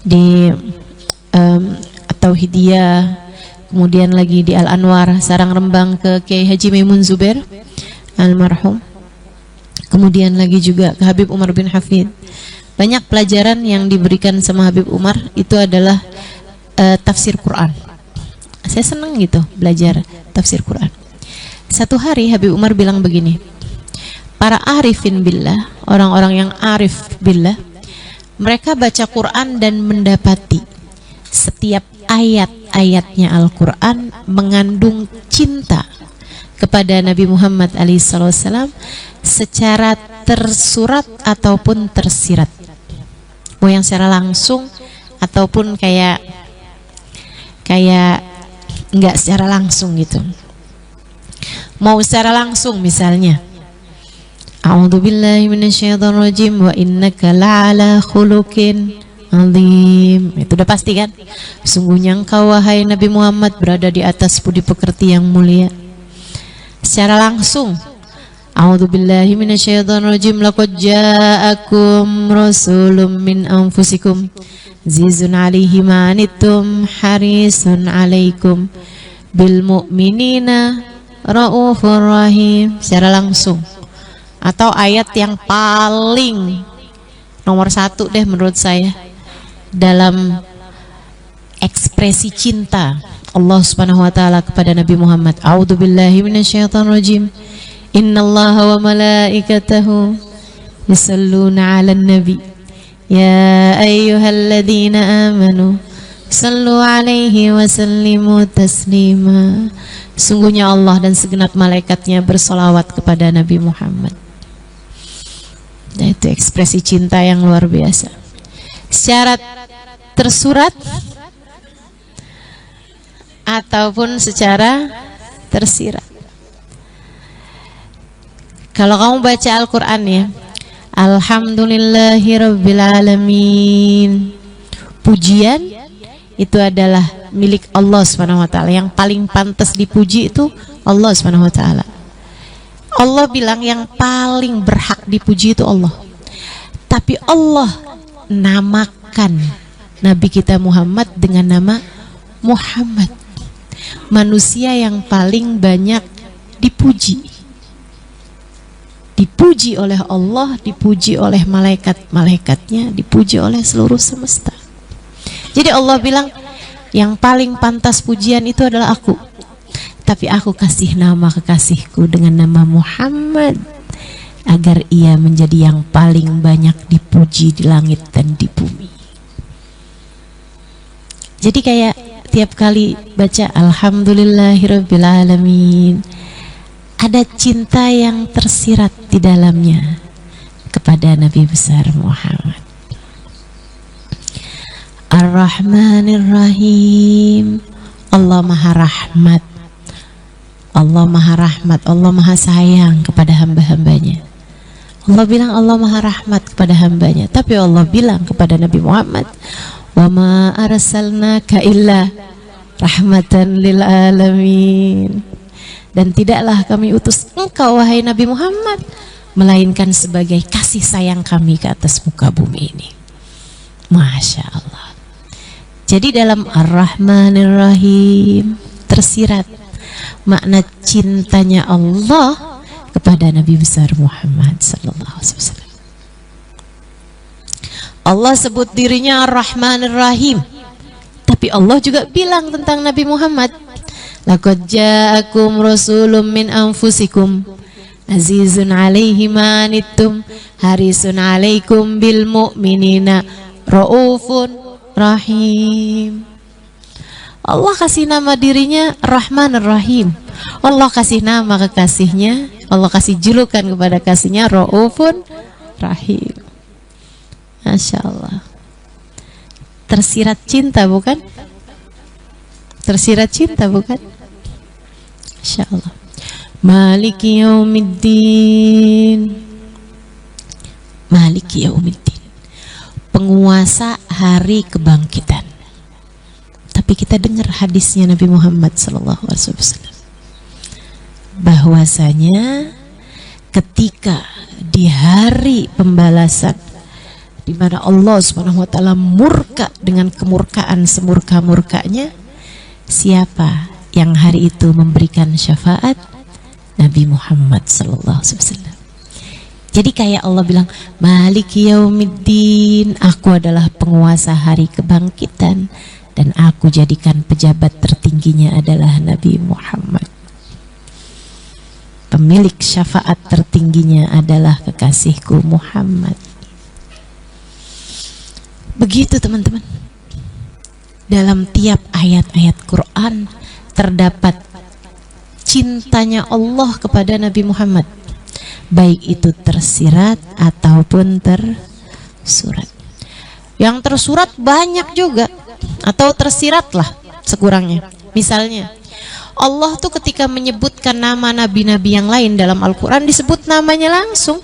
[SPEAKER 2] di Tauhidiyah, kemudian lagi di Al-Anwar, Sarang Rembang ke Kiai Haji Maimun Zubair almarhum. Kemudian lagi juga ke Habib Umar bin Hafid. Banyak pelajaran yang diberikan sama Habib Umar itu adalah tafsir Quran. Saya senang gitu belajar tafsir Quran. Satu hari Habib Umar bilang begini, para arifin billah, orang-orang yang arif billah, mereka baca Quran dan mendapati setiap ayat-ayatnya Al-Quran mengandung cinta kepada Nabi Muhammad SAW secara tersurat ataupun tersirat, mau yang secara langsung ataupun kayak nggak secara langsung gitu. Mau secara langsung misalnya, A'udzubillahi minasyaitonirrajim wa innaka la'ala khuluqin azim. Itu udah pasti kan? Sungguhnya engkau wahai Nabi Muhammad berada di atas budi pekerti yang mulia. Secara langsung, A'udzubillahi minasyaitonirrajim, laqad ja'akum rasulun min anfusikum azizun 'alaihi ma anittum harisun 'alaikum bil mu'minina raufur rahim. Secara langsung. Atau ayat yang paling nomor 1 deh menurut saya dalam ekspresi cinta Allah Subhanahu wa taala kepada Nabi Muhammad. A'udzubillahi minasyaitonirrajim. Innallaha wa malaikatahu yusalluna 'alan nabi. Ya ayyuhalladzina amanu sallu 'alaihi wa sallimu taslima. Sungguhnya Allah dan segenap malaikatnya bersolawat kepada Nabi Muhammad. Nah, itu ekspresi cinta yang luar biasa. Secara tersurat ataupun secara tersirat. Kalau kamu baca Al-Quran ya, Alhamdulillahirrabbilalamin, pujian itu adalah milik Allah SWT. Yang paling pantas dipuji itu Allah SWT. Allah bilang yang paling berhak dipuji itu Allah. Tapi Allah namakan Nabi kita Muhammad dengan nama Muhammad, manusia yang paling banyak dipuji. Dipuji oleh Allah, dipuji oleh malaikat-malaikatnya, dipuji oleh seluruh semesta. Jadi Allah bilang yang paling pantas pujian itu adalah aku. Tapi aku kasih nama kekasihku dengan nama Muhammad agar ia menjadi yang paling banyak dipuji di langit dan di bumi. Jadi kayak tiap kali baca Alhamdulillahirrabbilalamin, ada cinta yang tersirat di dalamnya kepada Nabi besar Muhammad. Ar-Rahmanir-Rahim, Allah Maha Rahmat. Allah Maha Rahmat, Allah Maha Sayang kepada hamba-hambanya. Allah bilang Allah Maha Rahmat kepada hambanya. Tapi Allah bilang kepada Nabi Muhammad, wa ma arsalnaka illa rahmatan lil alamin. Dan tidaklah kami utus engkau wahai Nabi Muhammad melainkan sebagai kasih sayang kami ke atas muka bumi ini. Masya Allah. Jadi dalam Ar-Rahmanir-Rahim tersirat makna cintanya Allah kepada Nabi besar Muhammad sallallahu alaihi wasallam. Allah sebut dirinya Ar-Rahmanir-Rahim, tapi Allah juga bilang tentang Nabi Muhammad, laqad ja'akum rasulun min anfusikum azizun 'alaihi ma anittum harisun 'alaikum bil mu'minina raufun rahim. Allah kasih nama dirinya Rahmanir Rahim. Allah kasih nama kekasihnya, Allah kasih julukan kepada kasihnya Raufun rahim. Masya Allah. Tersirat cinta bukan? Tersirat cinta bukan? Masya Allah. Maliki yaumiddin. Maliki yaumiddin, penguasa hari kebangkitan. Tapi kita dengar hadisnya Nabi Muhammad SAW, bahwasanya ketika di hari pembalasan, di mana Allah Subhanahu wa taala murka dengan kemurkaan semurka-murkanya, siapa yang hari itu memberikan syafaat? Nabi Muhammad SAW. Jadi kayak Allah bilang, Maliki yaumiddin, aku adalah penguasa hari kebangkitan, dan aku jadikan pejabat tertingginya adalah Nabi Muhammad. Pemilik syafaat tertingginya adalah kekasihku Muhammad. Begitu teman-teman. Dalam tiap ayat-ayat Quran terdapat cintanya Allah kepada Nabi Muhammad, baik itu tersirat ataupun tersurat. Yang tersurat banyak juga, atau tersirat lah sekurangnya. Misalnya Allah tuh ketika menyebutkan nama nabi-nabi yang lain dalam Al-Quran, disebut namanya langsung.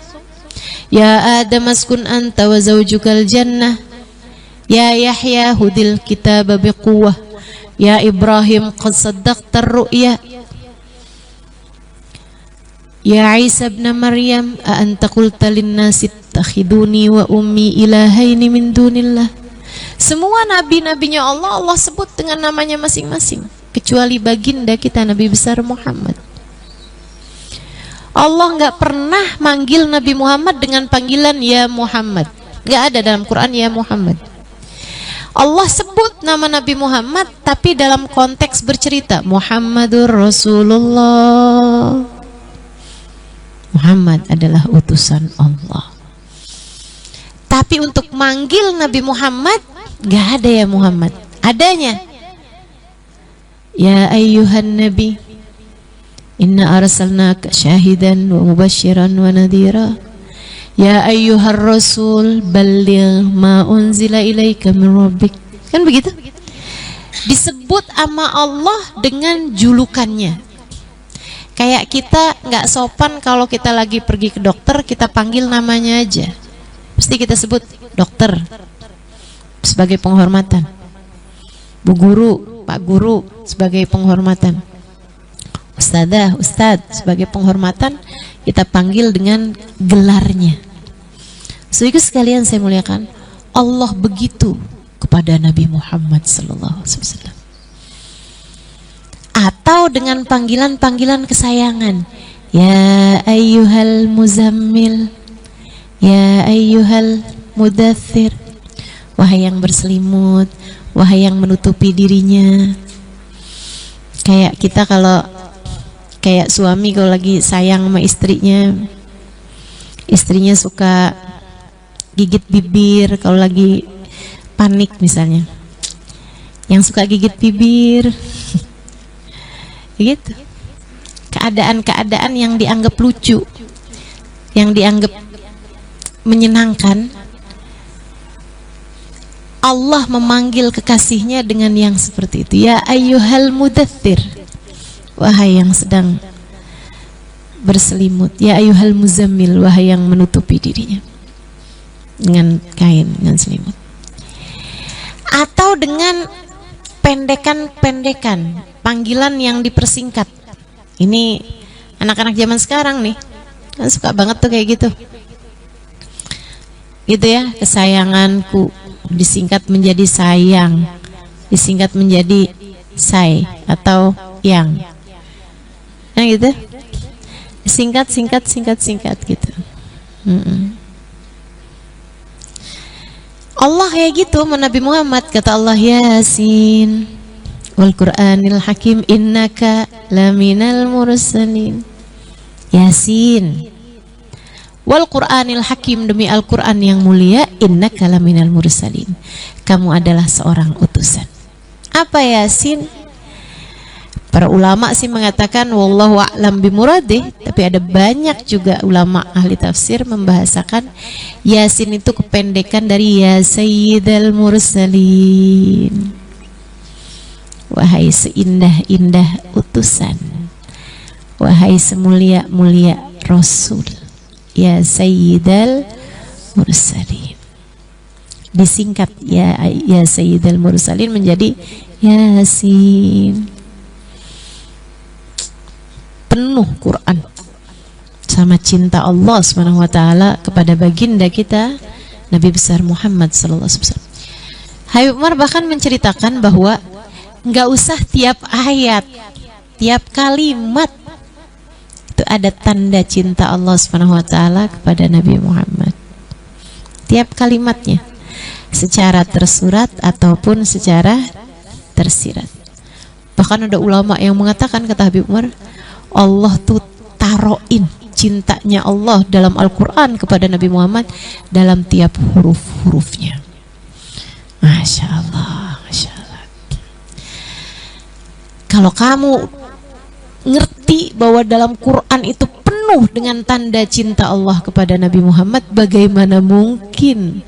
[SPEAKER 2] Ya Adam askun anta wa zawjukal jannah, ya Yahya hudil kitaba biquwah, ya Ibrahim qad saddaqtar ru'ya, ya Isa ibn Maryam a anta qulta linnasi ittakhiduni wa ummi ilahaini min dunillah. Semua nabi-nabinya Allah sebut dengan namanya masing-masing, kecuali baginda kita Nabi besar Muhammad. Allah nggak pernah manggil Nabi Muhammad dengan panggilan ya Muhammad, nggak ada dalam Quran ya Muhammad. Allah sebut nama Nabi Muhammad, tapi dalam konteks bercerita Muhammadur Rasulullah. Muhammad adalah utusan Allah. Tapi untuk manggil Nabi Muhammad gak ada ya Muhammad. Adanya ya ayyuhan nabi inna arsalnaka syahidan wa mubasyiran wa nadhira, ya ayyuhar rasul balligh ma unzila ilaika min rabbik. Kan begitu? Disebut sama Allah dengan julukannya. Kayak kita nggak sopan kalau kita lagi pergi ke dokter, kita panggil namanya aja. Pasti kita sebut dokter sebagai penghormatan, Bu Guru, Pak Guru sebagai penghormatan, Ustadzah, Ustadz sebagai penghormatan, kita panggil dengan gelarnya. Saudara sekalian saya muliakan, Allah begitu kepada Nabi Muhammad SAW. Atau dengan panggilan-panggilan kesayangan, ya ayyuhal muzammil, ya ayyuhal mudaththir, wahai yang berselimut, wahai yang menutupi dirinya. Kayak kita kalau kayak suami kalau lagi sayang sama istrinya suka gigit bibir kalau lagi panik misalnya, yang suka gigit bibir gitu. Keadaan-keadaan yang dianggap lucu, yang dianggap menyenangkan, Allah memanggil kekasihnya dengan yang seperti itu. Ya ayyuhal mudaththir, wahai yang sedang berselimut. Ya ayyuhal muzammil, wahai yang menutupi dirinya dengan kain, dengan selimut. Atau dengan pendekan-pendekan, panggilan yang dipersingkat. Ini anak-anak zaman sekarang nih kan suka banget tuh kayak gitu. Gitu ya, kesayanganku disingkat menjadi sayang, disingkat menjadi say atau yang. Nah gitu. Singkat gitu. Allah kayak gitu sama Nabi Muhammad. Kata Allah, Yasin wal Qur'anil Hakim innaka laminal mursalin. Yasin wal Qur'anil Hakim, demi Al-Qur'an yang mulia, innaka laminal mursalin, kamu adalah seorang utusan. Apa Yasin? Para ulama sih mengatakan wallahu a'lam bimuradih, tapi ada banyak juga ulama ahli tafsir membahasakan Yasin itu kependekan dari ya sayyidal mursalin, wahai seindah-indah utusan, wahai semulia-mulia rasul, ya sayyidal mursalin. Disingkat ya sayyidal mursalin menjadi Yasin. Penuh Quran sama cinta Allah Subhanahu wa taala kepada baginda kita Nabi besar Muhammad sallallahu alaihi wasallam. Habib Umar bahkan menceritakan bahwa nggak usah tiap ayat, tiap kalimat itu ada tanda cinta Allah Subhanahu wa taala kepada Nabi Muhammad. Tiap kalimatnya secara tersurat ataupun secara tersirat. Bahkan ada ulama yang mengatakan, kata Habib Umar, Allah tuh taroin cintanya Allah dalam Al-Quran kepada Nabi Muhammad dalam tiap huruf-hurufnya. Masya Allah, Masya Allah. Kalau kamu ngerti bahwa dalam Quran itu penuh dengan tanda cinta Allah kepada Nabi Muhammad, bagaimana mungkin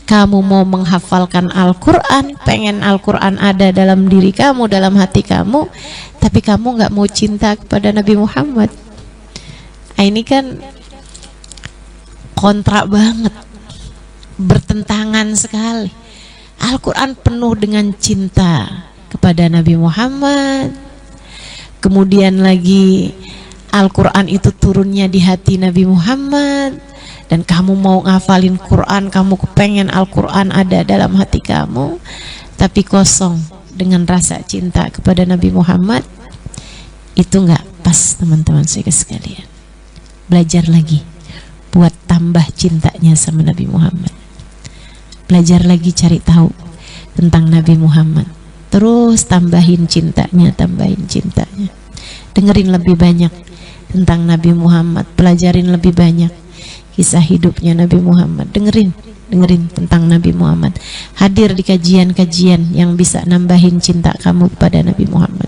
[SPEAKER 2] kamu mau menghafalkan Al-Quran, pengen Al-Quran ada dalam diri kamu, dalam hati kamu, tapi kamu nggak mau cinta kepada Nabi Muhammad? Ini kan kontra banget, bertentangan sekali. Al-Quran penuh dengan cinta kepada Nabi Muhammad, kemudian lagi Al-Quran itu turunnya di hati Nabi Muhammad, dan kamu mau ngafalin Quran, kamu kepengen Al-Quran ada dalam hati kamu, tapi kosong dengan rasa cinta kepada Nabi Muhammad. Itu nggak pas, teman-teman saya sekalian. Belajar lagi buat tambah cintanya sama Nabi Muhammad. Belajar lagi cari tahu tentang Nabi Muhammad. Terus tambahin cintanya, tambahin cintanya. Dengerin lebih banyak tentang Nabi Muhammad, pelajarin lebih banyak kisah hidupnya Nabi Muhammad. Dengerin tentang Nabi Muhammad. Hadir di kajian-kajian yang bisa nambahin cinta kamu kepada Nabi Muhammad.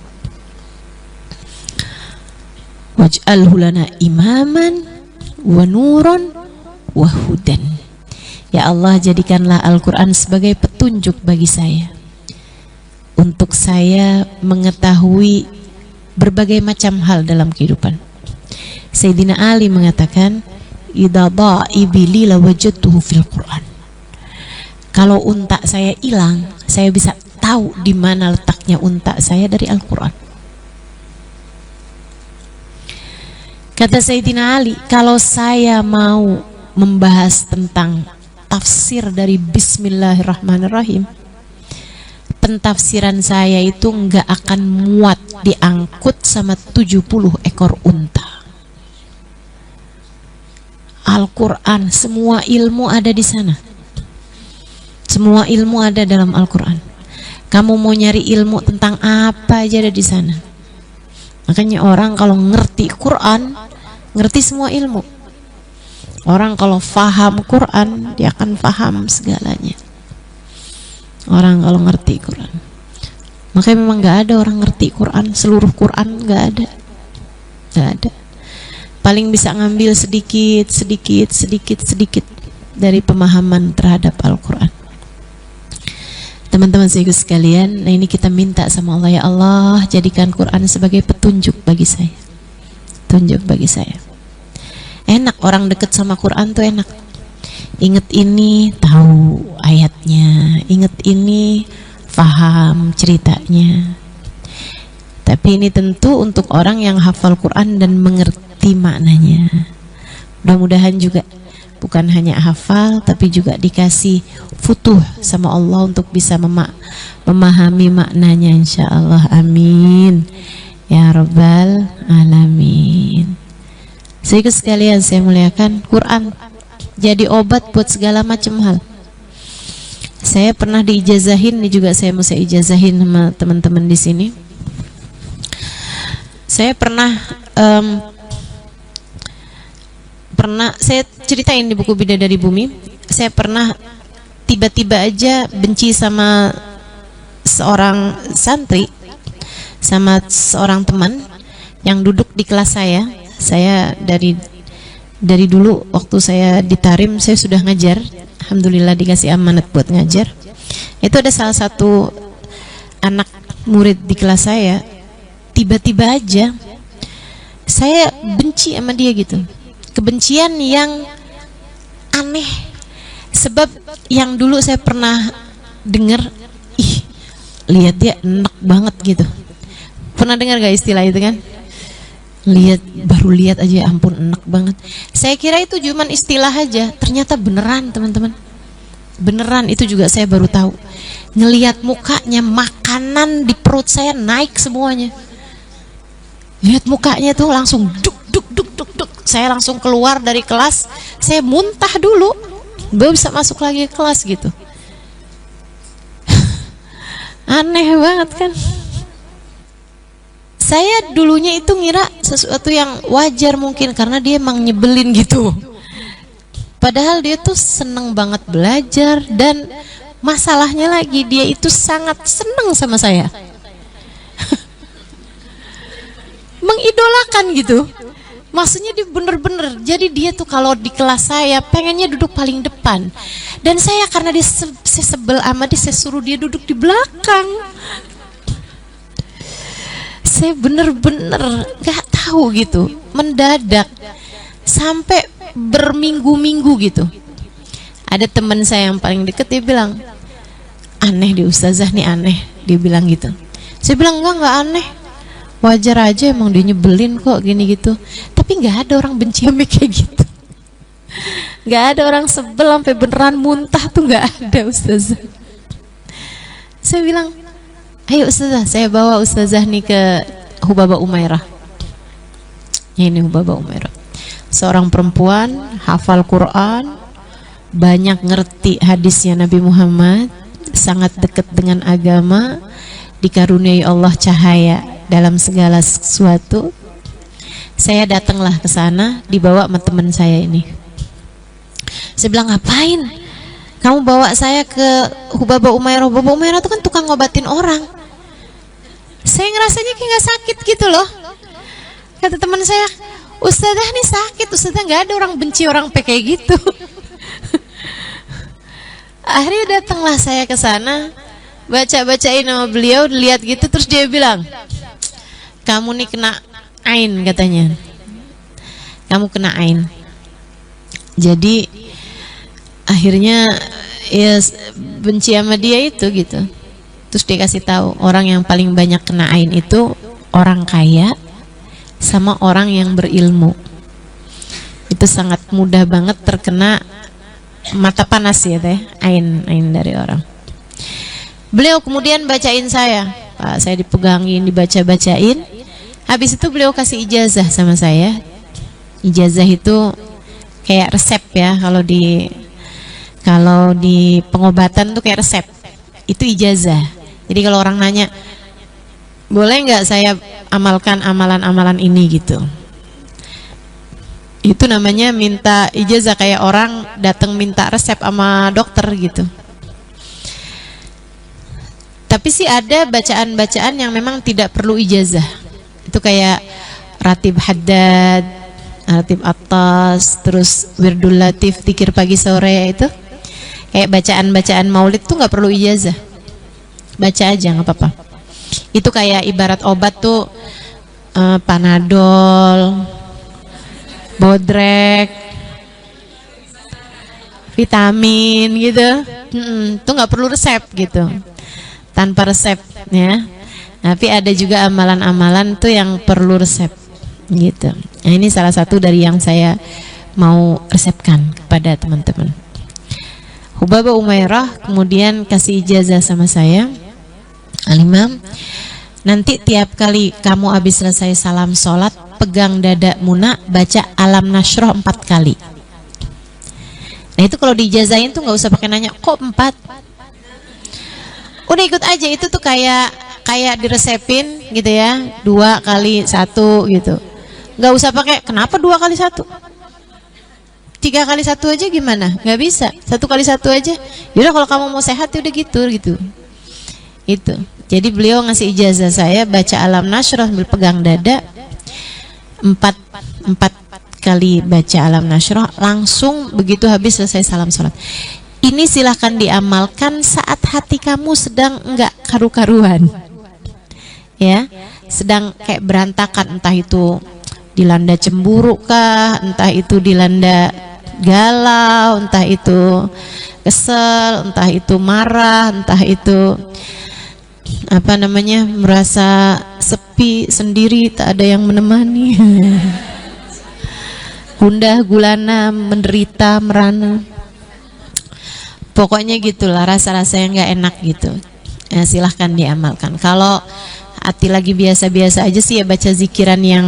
[SPEAKER 2] Waj'alhu lana imaman wa nuran wa hudan. Ya Allah, jadikanlah Al-Quran sebagai petunjuk bagi saya, untuk saya mengetahui berbagai macam hal dalam kehidupan. Sayyidina Ali mengatakan, idza dha'ibi li lawajadtuhu fil Quran. Kalau unta saya hilang, saya bisa tahu di mana letaknya unta saya dari Al-Quran. Kata Sayyidina Ali, kalau saya mau membahas tentang tafsir dari Bismillahirrahmanirrahim, pentafsiran saya itu nggak akan muat diangkut sama 70 ekor unta. Al-Quran, semua ilmu ada di sana. Semua ilmu ada dalam Al-Quran. Kamu mau nyari ilmu tentang apa aja ada di sana. Makanya orang kalau ngerti Quran, ngerti semua ilmu. Orang kalau faham Quran, dia akan faham segalanya. Orang kalau ngerti Quran. Makanya memang gak ada orang ngerti Quran, seluruh Quran gak ada. Gak ada. Paling bisa ngambil sedikit dari pemahaman terhadap Al-Quran. Teman-teman saya sekalian, nah ini kita minta sama Allah, ya Allah, jadikan Quran sebagai petunjuk bagi saya. Tunjuk bagi saya. Enak orang deket sama Quran tuh enak. Ingat ini tahu ayatnya, ingat ini paham ceritanya. Tapi ini tentu untuk orang yang hafal Quran dan mengerti maknanya. Mudah-mudahan juga bukan hanya hafal, tapi juga dikasih futuh sama Allah untuk bisa memahami maknanya, insya Allah. Amin ya rabbal alamin. Sehingga sekalian saya muliakan, Quran jadi obat buat segala macam hal. Saya pernah diijazahin, ini juga saya mesti ijazahin sama teman-teman di sini. Saya pernah saya ceritain di buku Bidadari Bumi, saya pernah tiba-tiba aja benci sama seorang santri sama seorang teman yang duduk di kelas saya. Saya dari dulu waktu saya di Tarim saya sudah ngajar. Alhamdulillah dikasih amanat buat ngajar. Itu ada salah satu anak murid di kelas saya, tiba-tiba aja saya benci sama dia gitu. Kebencian yang aneh. Sebab yang dulu saya pernah dengar, ih, lihat dia enak banget gitu. Pernah dengar gak istilah itu kan? Baru lihat aja, ampun enak banget. Saya kira itu cuman istilah aja, ternyata beneran teman-teman. Beneran, itu juga saya baru tahu. Ngelihat mukanya, makanan di perut saya naik semuanya. Lihat mukanya tuh langsung duk duk duk duk duk. Saya langsung keluar dari kelas, saya muntah dulu, baru bisa masuk lagi ke kelas gitu. Aneh banget kan? Saya dulunya itu ngira sesuatu yang wajar mungkin karena dia emang nyebelin gitu. Padahal dia tuh seneng banget belajar, dan masalahnya lagi dia itu sangat seneng sama saya. Mengidolakan gitu. Maksudnya dia bener-bener, jadi dia tuh kalau di kelas saya pengennya duduk paling depan, dan saya karena dia sebel sama dia, saya suruh dia duduk di belakang. Saya bener-bener gak tahu gitu, mendadak sampai berminggu-minggu gitu. Ada teman saya yang paling deket, dia bilang, aneh di ustazah nih, aneh, dia bilang gitu. Saya bilang enggak aneh, wajar aja, emang dia nyebelin kok gini gitu. Tapi nggak ada orang benci sama kayak gitu, nggak ada orang sebel sampai beneran muntah tuh, nggak ada ustazah. Saya bilang, ayo ustazah, saya bawa ustazah nih ke Hubaba Umairah. Ini Hubaba Umairah, seorang perempuan hafal Quran, banyak ngerti hadisnya Nabi Muhammad, sangat dekat dengan agama, dikaruniai Allah cahaya dalam segala sesuatu. Saya datanglah ke sana, dibawa sama teman saya ini. Saya bilang, ngapain kamu bawa saya ke Hubaba Umairah? Hubaba Umairah itu kan tukang ngobatin orang. Saya ngerasanya kayak gak sakit gitu loh. Kata teman saya, ustazah nih sakit, ustazah, nggak ada orang benci orang kayak gitu. Akhirnya datanglah saya ke sana, baca-bacain nama beliau, lihat gitu, terus dia bilang, kamu nih kena ain, katanya. Kamu kena ain. Jadi akhirnya ya benci sama dia itu gitu. Terus dia kasih tahu, orang yang paling banyak kena ain itu orang kaya sama orang yang berilmu. Itu sangat mudah banget terkena mata panas ya teh, ain dari orang. Beliau kemudian bacain saya, Pak, saya dipegangin, dibaca-bacain. Habis itu beliau kasih ijazah sama saya. Ijazah itu kayak resep ya, kalau di pengobatan tuh kayak resep. Itu ijazah. Jadi kalau orang nanya, boleh nggak saya amalkan amalan-amalan ini gitu, itu namanya minta ijazah, kayak orang datang minta resep sama dokter gitu. Tapi sih ada bacaan-bacaan yang memang tidak perlu ijazah. Itu kayak ratib haddad, ratib atas, terus wirdul latif, zikir pagi sore, itu kayak bacaan-bacaan maulid tuh nggak perlu ijazah, baca aja nggak apa-apa. Itu kayak ibarat obat tuh Panadol, Bodrek, vitamin gitu, tuh nggak perlu resep gitu, tanpa resep ya. Tapi ada juga amalan-amalan tuh yang perlu resep gitu. Nah, ini salah satu dari yang saya mau resepkan kepada teman-teman. Hubaba Umairah kemudian kasih ijazah sama saya, Al-Imam, nanti tiap kali kamu habis selesai salam sholat, pegang dada Muna, baca Alam Nasroh 4 kali. Nah itu kalau diijazahin tuh nggak usah pakai nanya, kok 4? Udah ikut aja, itu tuh kayak diresepin gitu ya, 2 kali 1 gitu. Nggak usah pakai kenapa 2 kali 1, 3 kali 1 aja gimana? Nggak bisa, 1 kali 1 aja. Yaudah kalau kamu mau sehat udah gitu. Itu Jadi beliau ngasih ijazah saya baca Alam Nashrah sambil pegang dada, empat kali baca Alam Nashrah, langsung begitu habis selesai salam sholat. Ini silahkan diamalkan saat hati kamu sedang enggak karu-karuan, ya, sedang kayak berantakan, entah itu dilanda cemburu kah, entah itu dilanda galau, entah itu kesel, entah itu marah, entah itu merasa sepi sendiri, tak ada yang menemani, gundah gulana, menderita, merana, pokoknya gitulah rasa-rasa yang nggak enak gitu. Ya, silahkan diamalkan. Kalau hati lagi biasa-biasa aja sih ya baca zikiran yang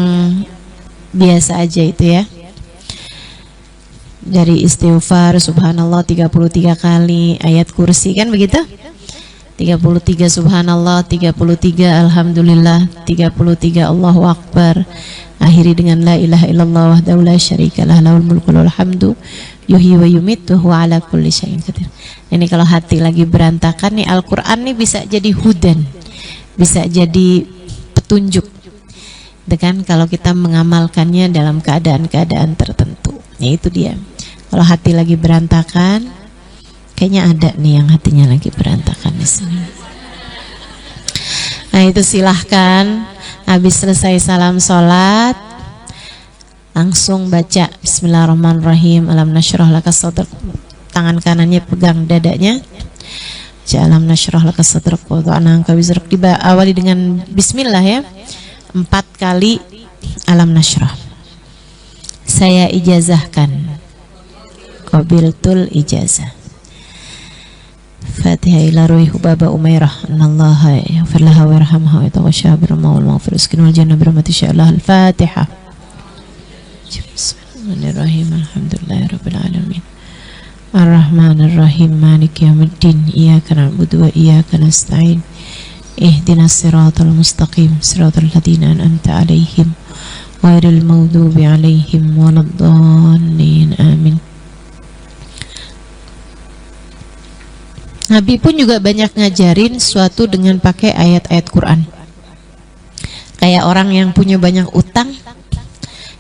[SPEAKER 2] biasa aja itu ya. Dari istighfar subhanallah 33 kali, ayat kursi kan begitu? 33 subhanallah, 33 alhamdulillah, 33 Allahu akbar. Akhiri dengan la ilaha illallah wahdahu la syarikalah lahul mulku wal hamdu yuhyi wa yumiitu wa huwa ala kulli syai'in qadir. Ini kalau hati lagi berantakan nih, Al-Qur'an nih bisa jadi hudan, bisa jadi petunjuk. Kan kalau kita mengamalkannya dalam keadaan-keadaan tertentu. Ya itu dia. Kalau hati lagi berantakan, kayaknya ada nih yang hatinya lagi berantakan di sini. Nah itu silahkan habis selesai salam sholat langsung baca Bismillahirrahmanirrahim, Alam nashrah laka sadrak, tangan kanannya pegang dadanya, Alam nashrah laka sadrak wa wada'na anka wizrak, diawali dengan Bismillah ya, 4 kali Alam nashrah. Saya ijazahkan, qabiltul ijazah. Fatihah ila ruhi Hubaba Umairah, anallaha yaghfir laha warhamha wa yataghasha birrahmah wal maghfirah waskinul jannah birahmati sya'allah. Al-Fatihah. Bismillahirrahmanirrahim. Alhamdulillahirabbil alamin. Ar-Rahmanir-Rahim. Maliki yaumiddin. Iyyaka na'budu wa iyyaka nasta'in. Ihdinas siratal mustaqim. Siratal ladzina an'amta 'alaihim ghairil maghdubi 'alaihim waladdallin. Amin. Nabi pun juga banyak ngajarin sesuatu dengan pakai ayat-ayat Quran. Kayak orang yang punya banyak utang,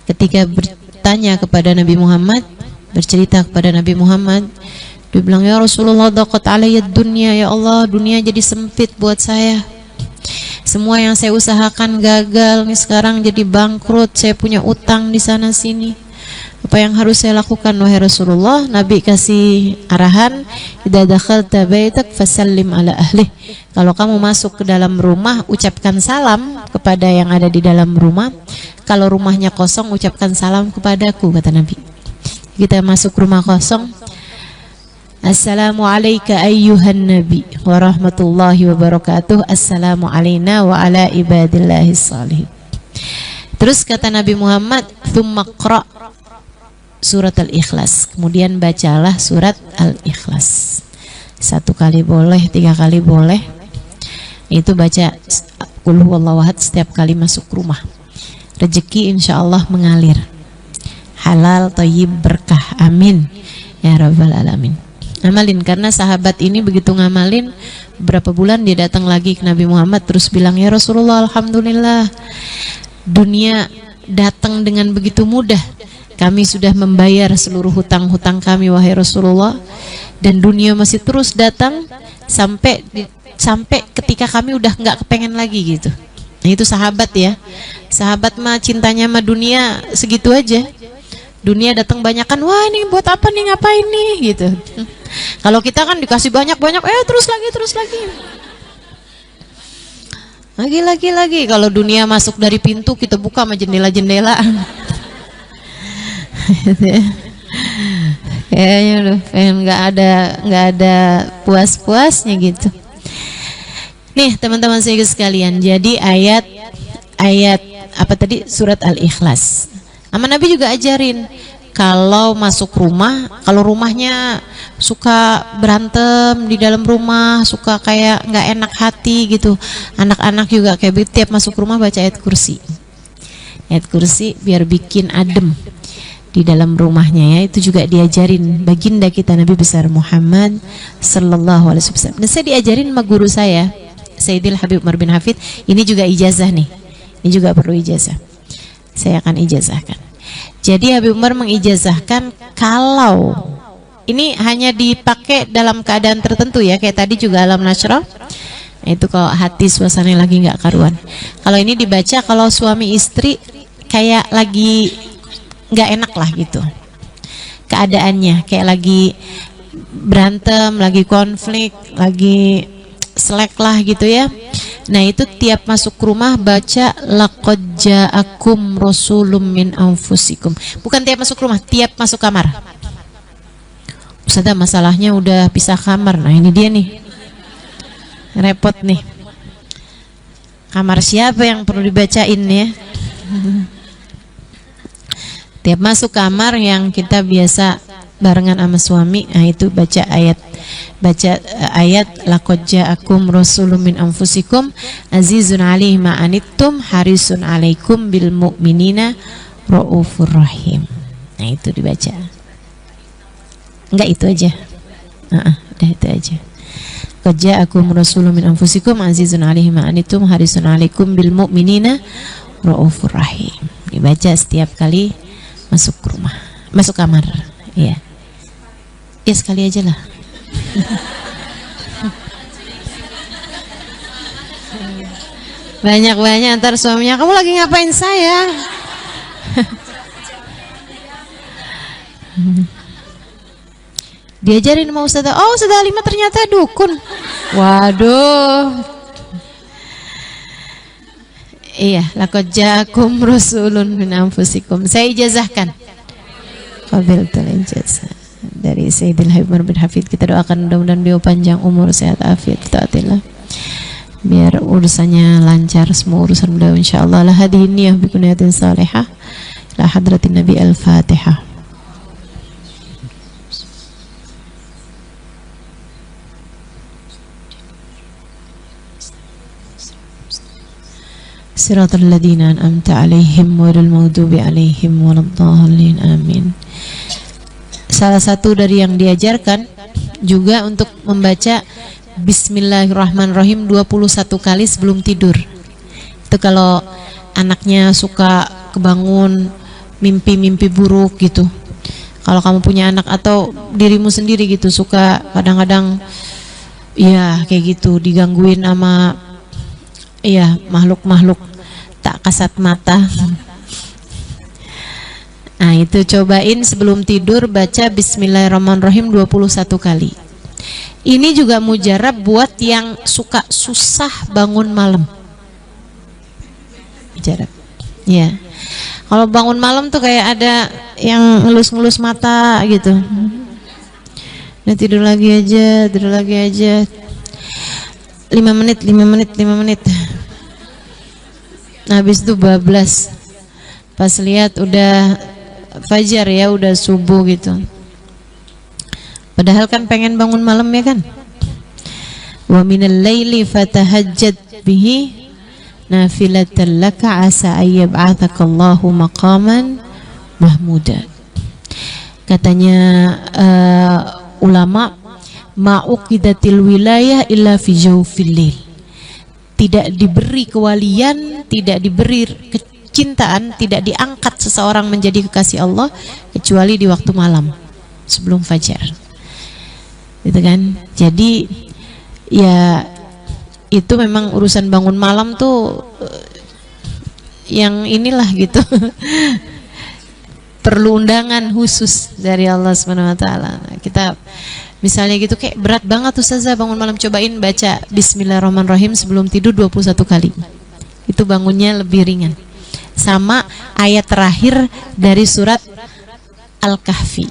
[SPEAKER 2] ketika bertanya kepada Nabi Muhammad, bercerita kepada Nabi Muhammad, dia bilang, ya Rasulullah, daqat alayya dunya, ya Allah, dunia jadi sempit buat saya. Semua yang saya usahakan gagal, nih sekarang jadi bangkrut, saya punya utang di sana sini. Apa yang harus saya lakukan wahai Rasulullah? Nabi kasih arahan, idza dakhalta baitak fasallim ala ahli. Kalau kamu masuk ke dalam rumah, ucapkan salam kepada yang ada di dalam rumah. Kalau rumahnya kosong, ucapkan salam kepadaku, kata Nabi. Kita masuk rumah kosong, Assalamu alayka ayyuhan nabi wa rahmatullahi wa barakatuh. Assalamu alayna wa ala ibadillahi salihin. Terus kata Nabi Muhammad, thumma qra' surat Al-Ikhlas, kemudian bacalah surat Al-Ikhlas. 1 kali boleh, 3 kali boleh. Itu baca Qul huwallahu ahad setiap kali masuk rumah. Rezeki insya Allah mengalir, halal, thayyib, berkah, amin ya rabbal alamin. Amalin, karena sahabat ini begitu ngamalin, berapa bulan dia datang lagi ke Nabi Muhammad terus bilang, ya Rasulullah, alhamdulillah dunia datang dengan begitu mudah. Kami sudah membayar seluruh hutang-hutang kami wahai Rasulullah, dan dunia masih terus datang sampai ketika kami udah nggak kepengen lagi gitu. Nah itu sahabat ya. Sahabat mah cintanya sama dunia segitu aja. Dunia datang banyakan, wah ini buat apa nih, ngapain nih gitu. Kalau kita kan dikasih banyak-banyak, terus lagi. Lagi. Kalau dunia masuk dari pintu, kita buka sama jendela-jendela. Kayaknya udah pengen nggak ada puas-puasnya gitu. Nih teman-teman saya sekalian, jadi ayat apa tadi, surat Al-Ikhlas. Sama Nabi juga ajarin, kalau masuk rumah, kalau rumahnya suka berantem di dalam rumah, suka kayak nggak enak hati gitu, anak-anak juga kayak tiap masuk rumah baca ayat kursi biar bikin adem di dalam rumahnya ya. Itu juga diajarin baginda kita Nabi besar Muhammad sallallahu alaihi wasallam. Dan saya diajarin sama guru saya Sayyidil Habib Umar bin Hafid. Ini juga ijazah nih. Ini juga perlu ijazah. Saya akan ijazahkan. Jadi Habib Umar mengijazahkan kalau ini hanya dipakai dalam keadaan tertentu ya, kayak tadi juga alam nasyrah. Itu kalau hati suasananya lagi nggak karuan. Kalau ini dibaca kalau suami istri kayak lagi nggak enak lah gitu keadaannya, kayak lagi berantem, lagi konflik, lagi selek lah gitu ya. Nah itu tiap masuk rumah baca laqad ja'akum rasulun min anfusikum. Bukan tiap masuk rumah, tiap masuk kamar. Ustazah masalahnya udah pisah kamar. Nah ini dia nih, repot nih. Kamar siapa yang perlu dibacain ya? Tiap masuk kamar yang kita biasa barengan sama suami, nah itu baca ayat laqad ja'akum rasulun min anfusikum azizun 'alaihi ma anittum harisun 'alaikum bil mu'minina raufur rahim. Nah itu dibaca. Enggak itu aja. Udah itu aja. Laqad ja'akum rasulun min anfusikum azizun 'alaihi ma anittum harisun 'alaikum bil mu'minina raufur rahim. Dibaca setiap kali masuk rumah, masuk kamar. Iya. Ya sekali aja lah. Banyak-banyak antar suaminya, kamu lagi ngapain saya? Diajarin sama Ustazah, oh Ustazah Halimah ternyata dukun. Waduh. Iya, laqad ja'akum rasulun min anfusikum. Saya ijazahkan. Qabiltul ijazah dari Sayyidil Habib Umar bin Hafid. Kita doakan mudah-mudahan beliau panjang umur, sehat afiat, taatillah. Biar urusannya lancar, semua urusan beliau insyaallah. La hadhihi niyyah bi kunyatin salihah. La hadratin Nabi Al-Fatihah. Siratal ladzina an'amta 'alaihim ghairil maghdubi 'alaihim waladdallin. Amin. Salah satu dari yang diajarkan juga untuk membaca Bismillahirrahmanirrahim 21 kali sebelum tidur. Itu kalau anaknya suka kebangun mimpi-mimpi buruk gitu. Kalau kamu punya anak atau dirimu sendiri gitu suka kadang-kadang ya kayak gitu digangguin sama ya makhluk-makhluk tak kasat mata. Nah itu cobain sebelum tidur baca Bismillahirrahmanirrahim 21 kali. Ini juga mujarab buat yang suka susah bangun malam. Mujarab. Ya. Kalau bangun malam tuh kayak ada yang ngelus-ngelus mata gitu. Nah tidur lagi aja. 5 menit. Habis itu bablas. Pas lihat udah fajar ya, udah subuh gitu. Padahal kan pengen bangun malam ya kan. Wa minal laili fatahajjad bihi nafilatan laka asa ayyab'athakallahu maqaman mahmuda. Katanya ulama, ma'uqidatil wilayah illa fi jawfil lail. Tidak diberi kewalian, tidak diberi kecintaan, tidak diangkat seseorang menjadi kekasih Allah kecuali di waktu malam sebelum fajar. Gitu kan? Jadi ya itu memang urusan bangun malam tuh yang inilah gitu. Perlu undangan khusus dari Allah Subhanahu wa taala. Kita misalnya gitu kayak berat banget Ustazah bangun malam, cobain baca Bismillahirrahmanirrahim sebelum tidur 21 kali. Itu bangunnya lebih ringan. Sama ayat terakhir dari surat Al-Kahfi.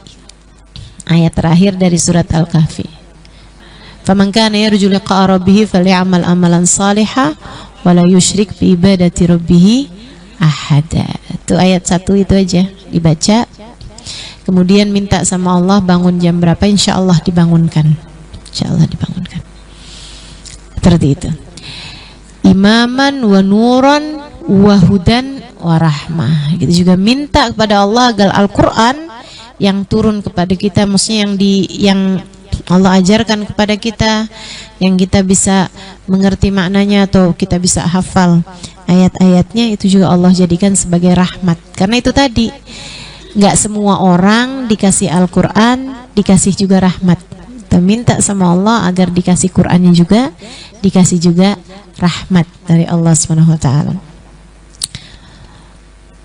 [SPEAKER 2] Ayat terakhir dari surat Al-Kahfi. Faman kana yarju liqa'a rabbih falyamal amalan salihah wa la yusyrik bi ibadati rabbih ahada. Itu ayat 1 itu aja dibaca. Kemudian minta sama Allah bangun jam berapa, insya Allah dibangunkan. Insya Allah dibangunkan. Seperti itu. Imaman wa nuran wa hudan wa rahmah. Gitu juga minta kepada Allah agar Al-Quran yang turun kepada kita, maksudnya yang Allah ajarkan kepada kita, yang kita bisa mengerti maknanya atau kita bisa hafal ayat-ayatnya, itu juga Allah jadikan sebagai rahmat. Karena itu tadi, nggak semua orang dikasih Al-Quran dikasih juga rahmat. Kita minta sama Allah agar dikasih Qurannya juga, dikasih juga rahmat dari Allah Subhanahu wa taala.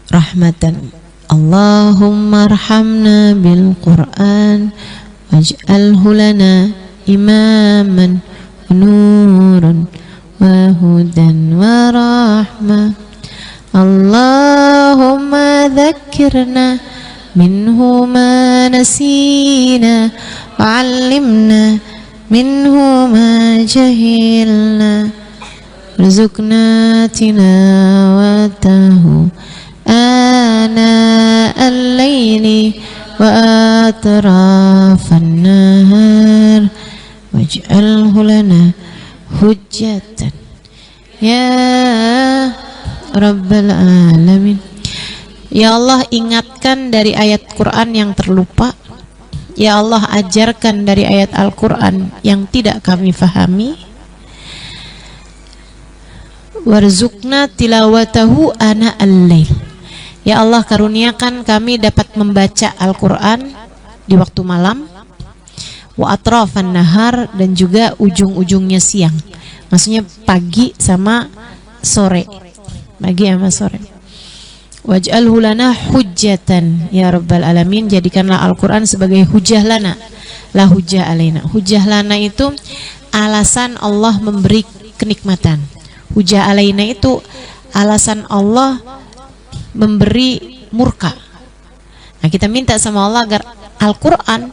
[SPEAKER 2] Rahmatan. Allahumma arhamna bil Quran waj'alhu lana imaman wa nuran wa hudan wa rahmah. Allahumma dhakkirna minhu ma nasina wa 'allimna minhu ma jahilna warzuqna tilawatahu ana al-laili wa atrafan nahar waj'alhu lana hujjatan ya Rabbal Alamin. Ya Allah, ingatkan dari ayat Quran yang terlupa. Ya Allah, ajarkan dari ayat Al-Quran yang tidak kami fahami. Warzuqna tilawatahu ana al-lail. Ya Allah, karuniakan kami dapat membaca Al-Quran di waktu malam, wa atrafan nahar, dan juga ujung-ujungnya siang. Maksudnya pagi sama sore, pagi sama sore. Waj'alhu lana hujjatan ya Rabbal Alamin. Jadikanlah Al-Quran sebagai hujjah lana, la hujjah alaina. Hujjah lana itu alasan Allah memberi kenikmatan. Hujjah alaina itu alasan Allah memberi murka. Nah, kita minta sama Allah agar Al-Quran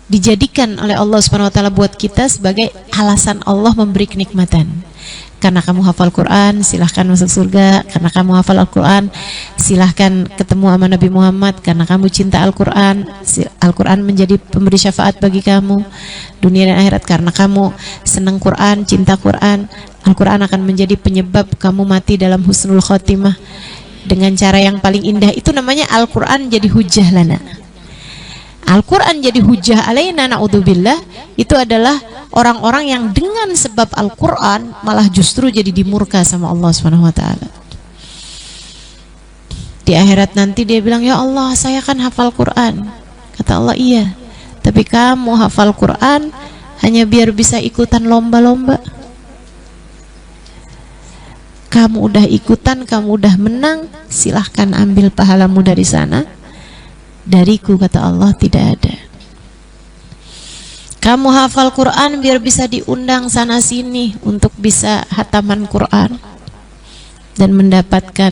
[SPEAKER 2] dijadikan oleh Allah Subhanahu wa taala buat kita sebagai alasan Allah memberi kenikmatan. Karena kamu hafal Quran, silahkan masuk surga. Karena kamu hafal Al-Quran, silahkan ketemu sama Nabi Muhammad. Karena kamu cinta Al-Quran, Al-Quran menjadi pemberi syafaat bagi kamu dunia dan akhirat. Karena kamu senang Quran, cinta Quran, Al-Quran akan menjadi penyebab kamu mati dalam husnul khotimah dengan cara yang paling indah. Itu namanya Al-Quran jadi hujjah lana. Al-Quran jadi hujjah alaina, na'udzubillah. Itu adalah orang-orang yang dengan sebab Al-Quran malah justru jadi dimurka sama Allah Subhanahu wa taala. Di akhirat nanti dia bilang, ya Allah, saya kan hafal Quran. Kata Allah, iya, tapi kamu hafal Quran hanya biar bisa ikutan lomba-lomba. Kamu udah ikutan, kamu udah menang, silahkan ambil pahalamu dari sana. Dariku, kata Allah, tidak ada. Kamu hafal Quran biar bisa diundang sana sini untuk bisa hataman Quran dan mendapatkan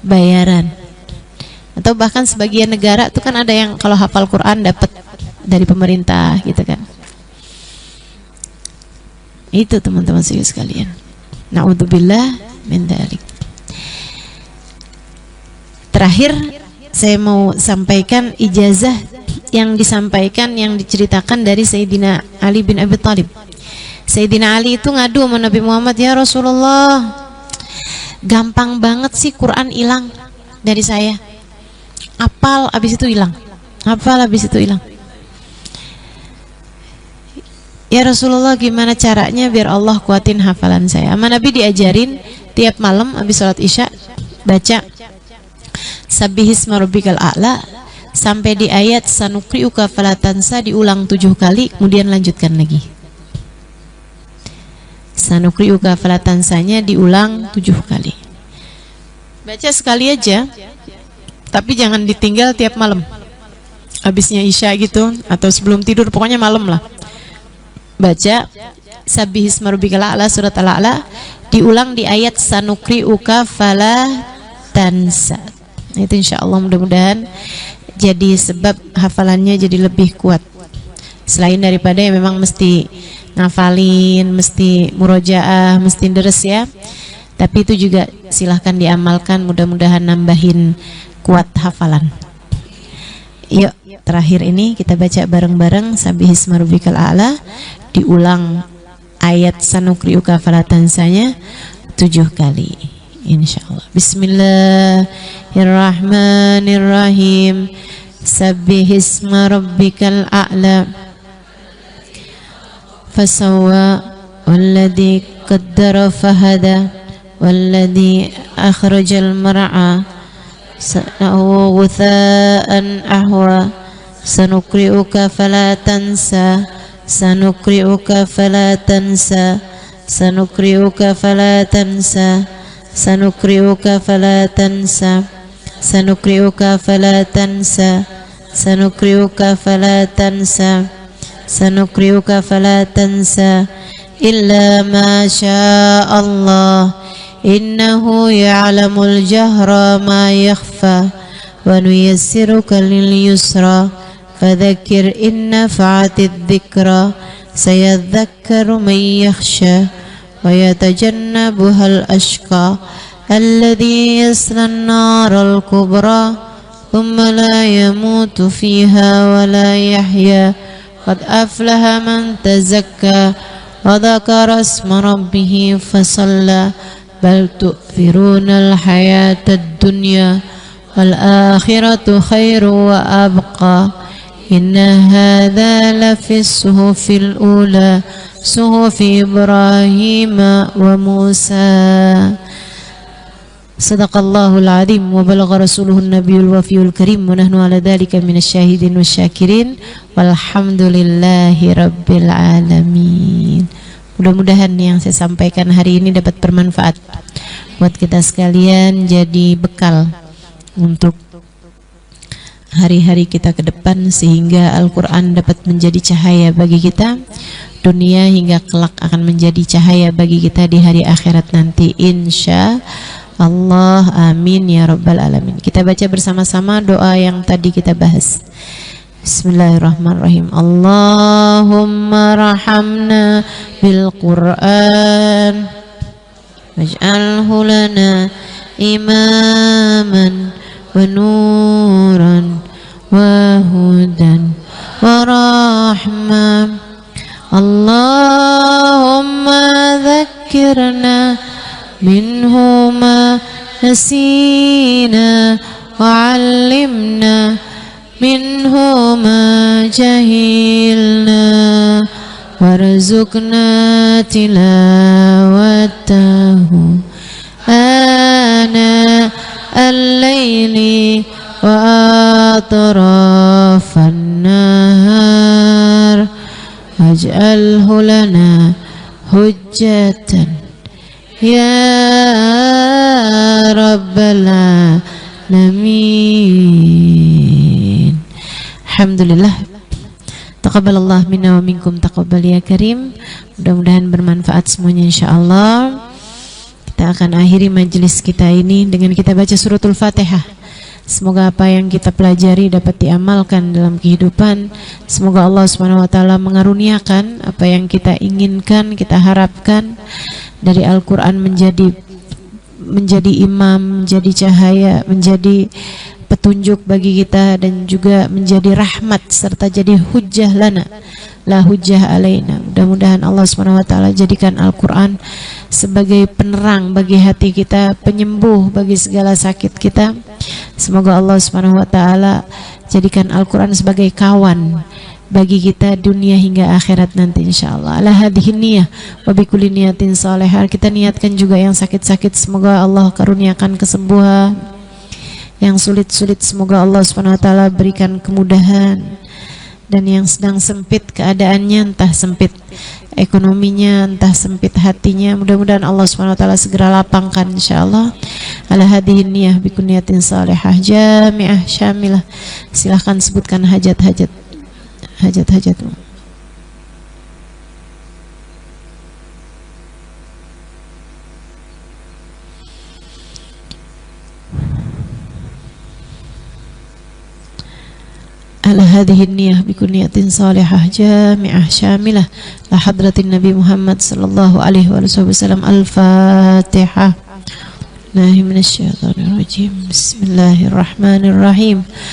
[SPEAKER 2] bayaran. Atau bahkan sebagian negara itu kan ada yang kalau hafal Quran dapat dari pemerintah gitu kan. Itu teman-teman sekalian. Na'udzubillah min dzalik. Terakhir saya mau sampaikan ijazah yang disampaikan, yang diceritakan dari Sayyidina Ali bin Abi Thalib. Sayyidina Ali itu ngadu sama Nabi Muhammad, ya Rasulullah, gampang banget sih Quran hilang dari saya. Apal habis itu hilang. Apal habis itu hilang. Ya Rasulullah, gimana caranya biar Allah kuatin hafalan saya? Sama Nabi diajarin tiap malam habis sholat Isya baca Sabbihisma rabbikal a'la sampai di ayat sanuqri'uka falatansa, diulang 7 kali, kemudian lanjutkan lagi. Sanuqri'uka falatansanya diulang 7 kali. Baca sekali aja, tapi jangan ditinggal tiap malam. Habisnya Isya gitu atau sebelum tidur, pokoknya malam lah. Baca Sabbihisma rabbikal a'la, surat Al-A'la, diulang di ayat sanuqri'uka falatansa. Itu insya Allah mudah-mudahan jadi sebab hafalannya jadi lebih kuat. Selain daripada yang memang mesti ngafalin, mesti murojaah, mesti deres ya. Tapi itu juga silahkan diamalkan, mudah-mudahan nambahin kuat hafalan. Yuk, terakhir ini kita baca bareng-bareng Sabbihisma rabbikal a'la, diulang ayat sanuqri'uka falatansanya 7 kali. Insyaallah. Bismillahirrahmanirrahim. Sabbihisma rabbikal a'la فسوى والذي قدر فهدى والذي أخرج المرعى غثاء أحوى سنقرئك فلا تنسى سنقرئك فلا تنسى سنقرئك فلا تنسى سنقرئك فلا تنسى سنقرئك فلا تنسى سنقرئك فلا تنسى سنقرئك فلا تنسى إلا ما شاء الله إنه يعلم الجهر ما يخفى ونيسرك لليسرى فذكر إن نفعت الذكرى سيذكر من يخشى ويتجنبها الأشقى الذي يصلى النار الكبرى ثم لا يموت فيها ولا يحيا قد أفلح من تزكى وذكر اسم ربه فصلى بل تؤثرون الحياة الدنيا والآخرة خير وأبقى إن هذا لفي الصحف الأولى صحف إبراهيم وموسى صدق الله العظيم وبلغ رسوله النبي الوفي الكريم ونحن على ذلك من الشاهدين والشاكرين والحمد لله رب العالمين. Mudah-mudahan yang saya sampaikan hari ini dapat bermanfaat buat kita sekalian, jadi bekal untuk hari-hari kita ke depan, sehingga Al-Quran dapat menjadi cahaya bagi kita dunia hingga kelak akan menjadi cahaya bagi kita di hari akhirat nanti, insya Allah, amin ya rabbal alamin. Kita baca bersama-sama doa yang tadi kita bahas. Bismillahirrahmanirrahim. Allahumma rahamna bil Qur'an waj'alhu lana imaman wa nuran wa hudan wa rahmah. Allahumma dhakkirna minhu ma nasina wa 'allimna minhu ma jahilna warzuqna tilawatahu ana al-laili wa atrafan nahar waj'alhu lana hujjatan ya rabbal alamin. Alhamdulillah, taqabbalallah minna wa minkum, taqabbal ya karim. Mudah-mudahan bermanfaat semuanya insyaallah. Kita akan akhiri majelis kita ini dengan kita baca suratul Fatihah. Semoga apa yang kita pelajari dapat diamalkan dalam kehidupan. Semoga Allah Subhanahu wa taala mengaruniakan apa yang kita inginkan, kita harapkan dari Al-Qur'an menjadi imam, menjadi cahaya, menjadi petunjuk bagi kita, dan juga menjadi rahmat serta jadi hujjah lana la hujjah alaina. Mudah-mudahan Allah Subhanahu wa taala jadikan Al-Qur'an sebagai penerang bagi hati kita, penyembuh bagi segala sakit kita. Semoga Allah Subhanahu wa taala jadikan Al-Qur'an sebagai kawan bagi kita dunia hingga akhirat nanti insyaallah. Ala hadhihi niyah wa bi kulli niyatin salihah. Kita niatkan juga yang sakit-sakit, semoga Allah karuniakan kesembuhan. Yang sulit-sulit semoga Allah Subhanahu wa taala berikan kemudahan, dan yang sedang sempit keadaannya, entah sempit ekonominya, entah sempit hatinya, mudah-mudahan Allah Subhanahu wa taala segera lapangkan insyaallah. Ala hadhihi niyah bi kunniyatin salihah jami'ah syamilah. Silahkan sebutkan hajat-hajatmu. Ala hadhihi niyah bi kunniyatin salihah jami'ah syamilah la hadratin Nabi Muhammad sallallahu alaihi wasallam. Al-Fatihah. Bismillahirrahmanirrahim.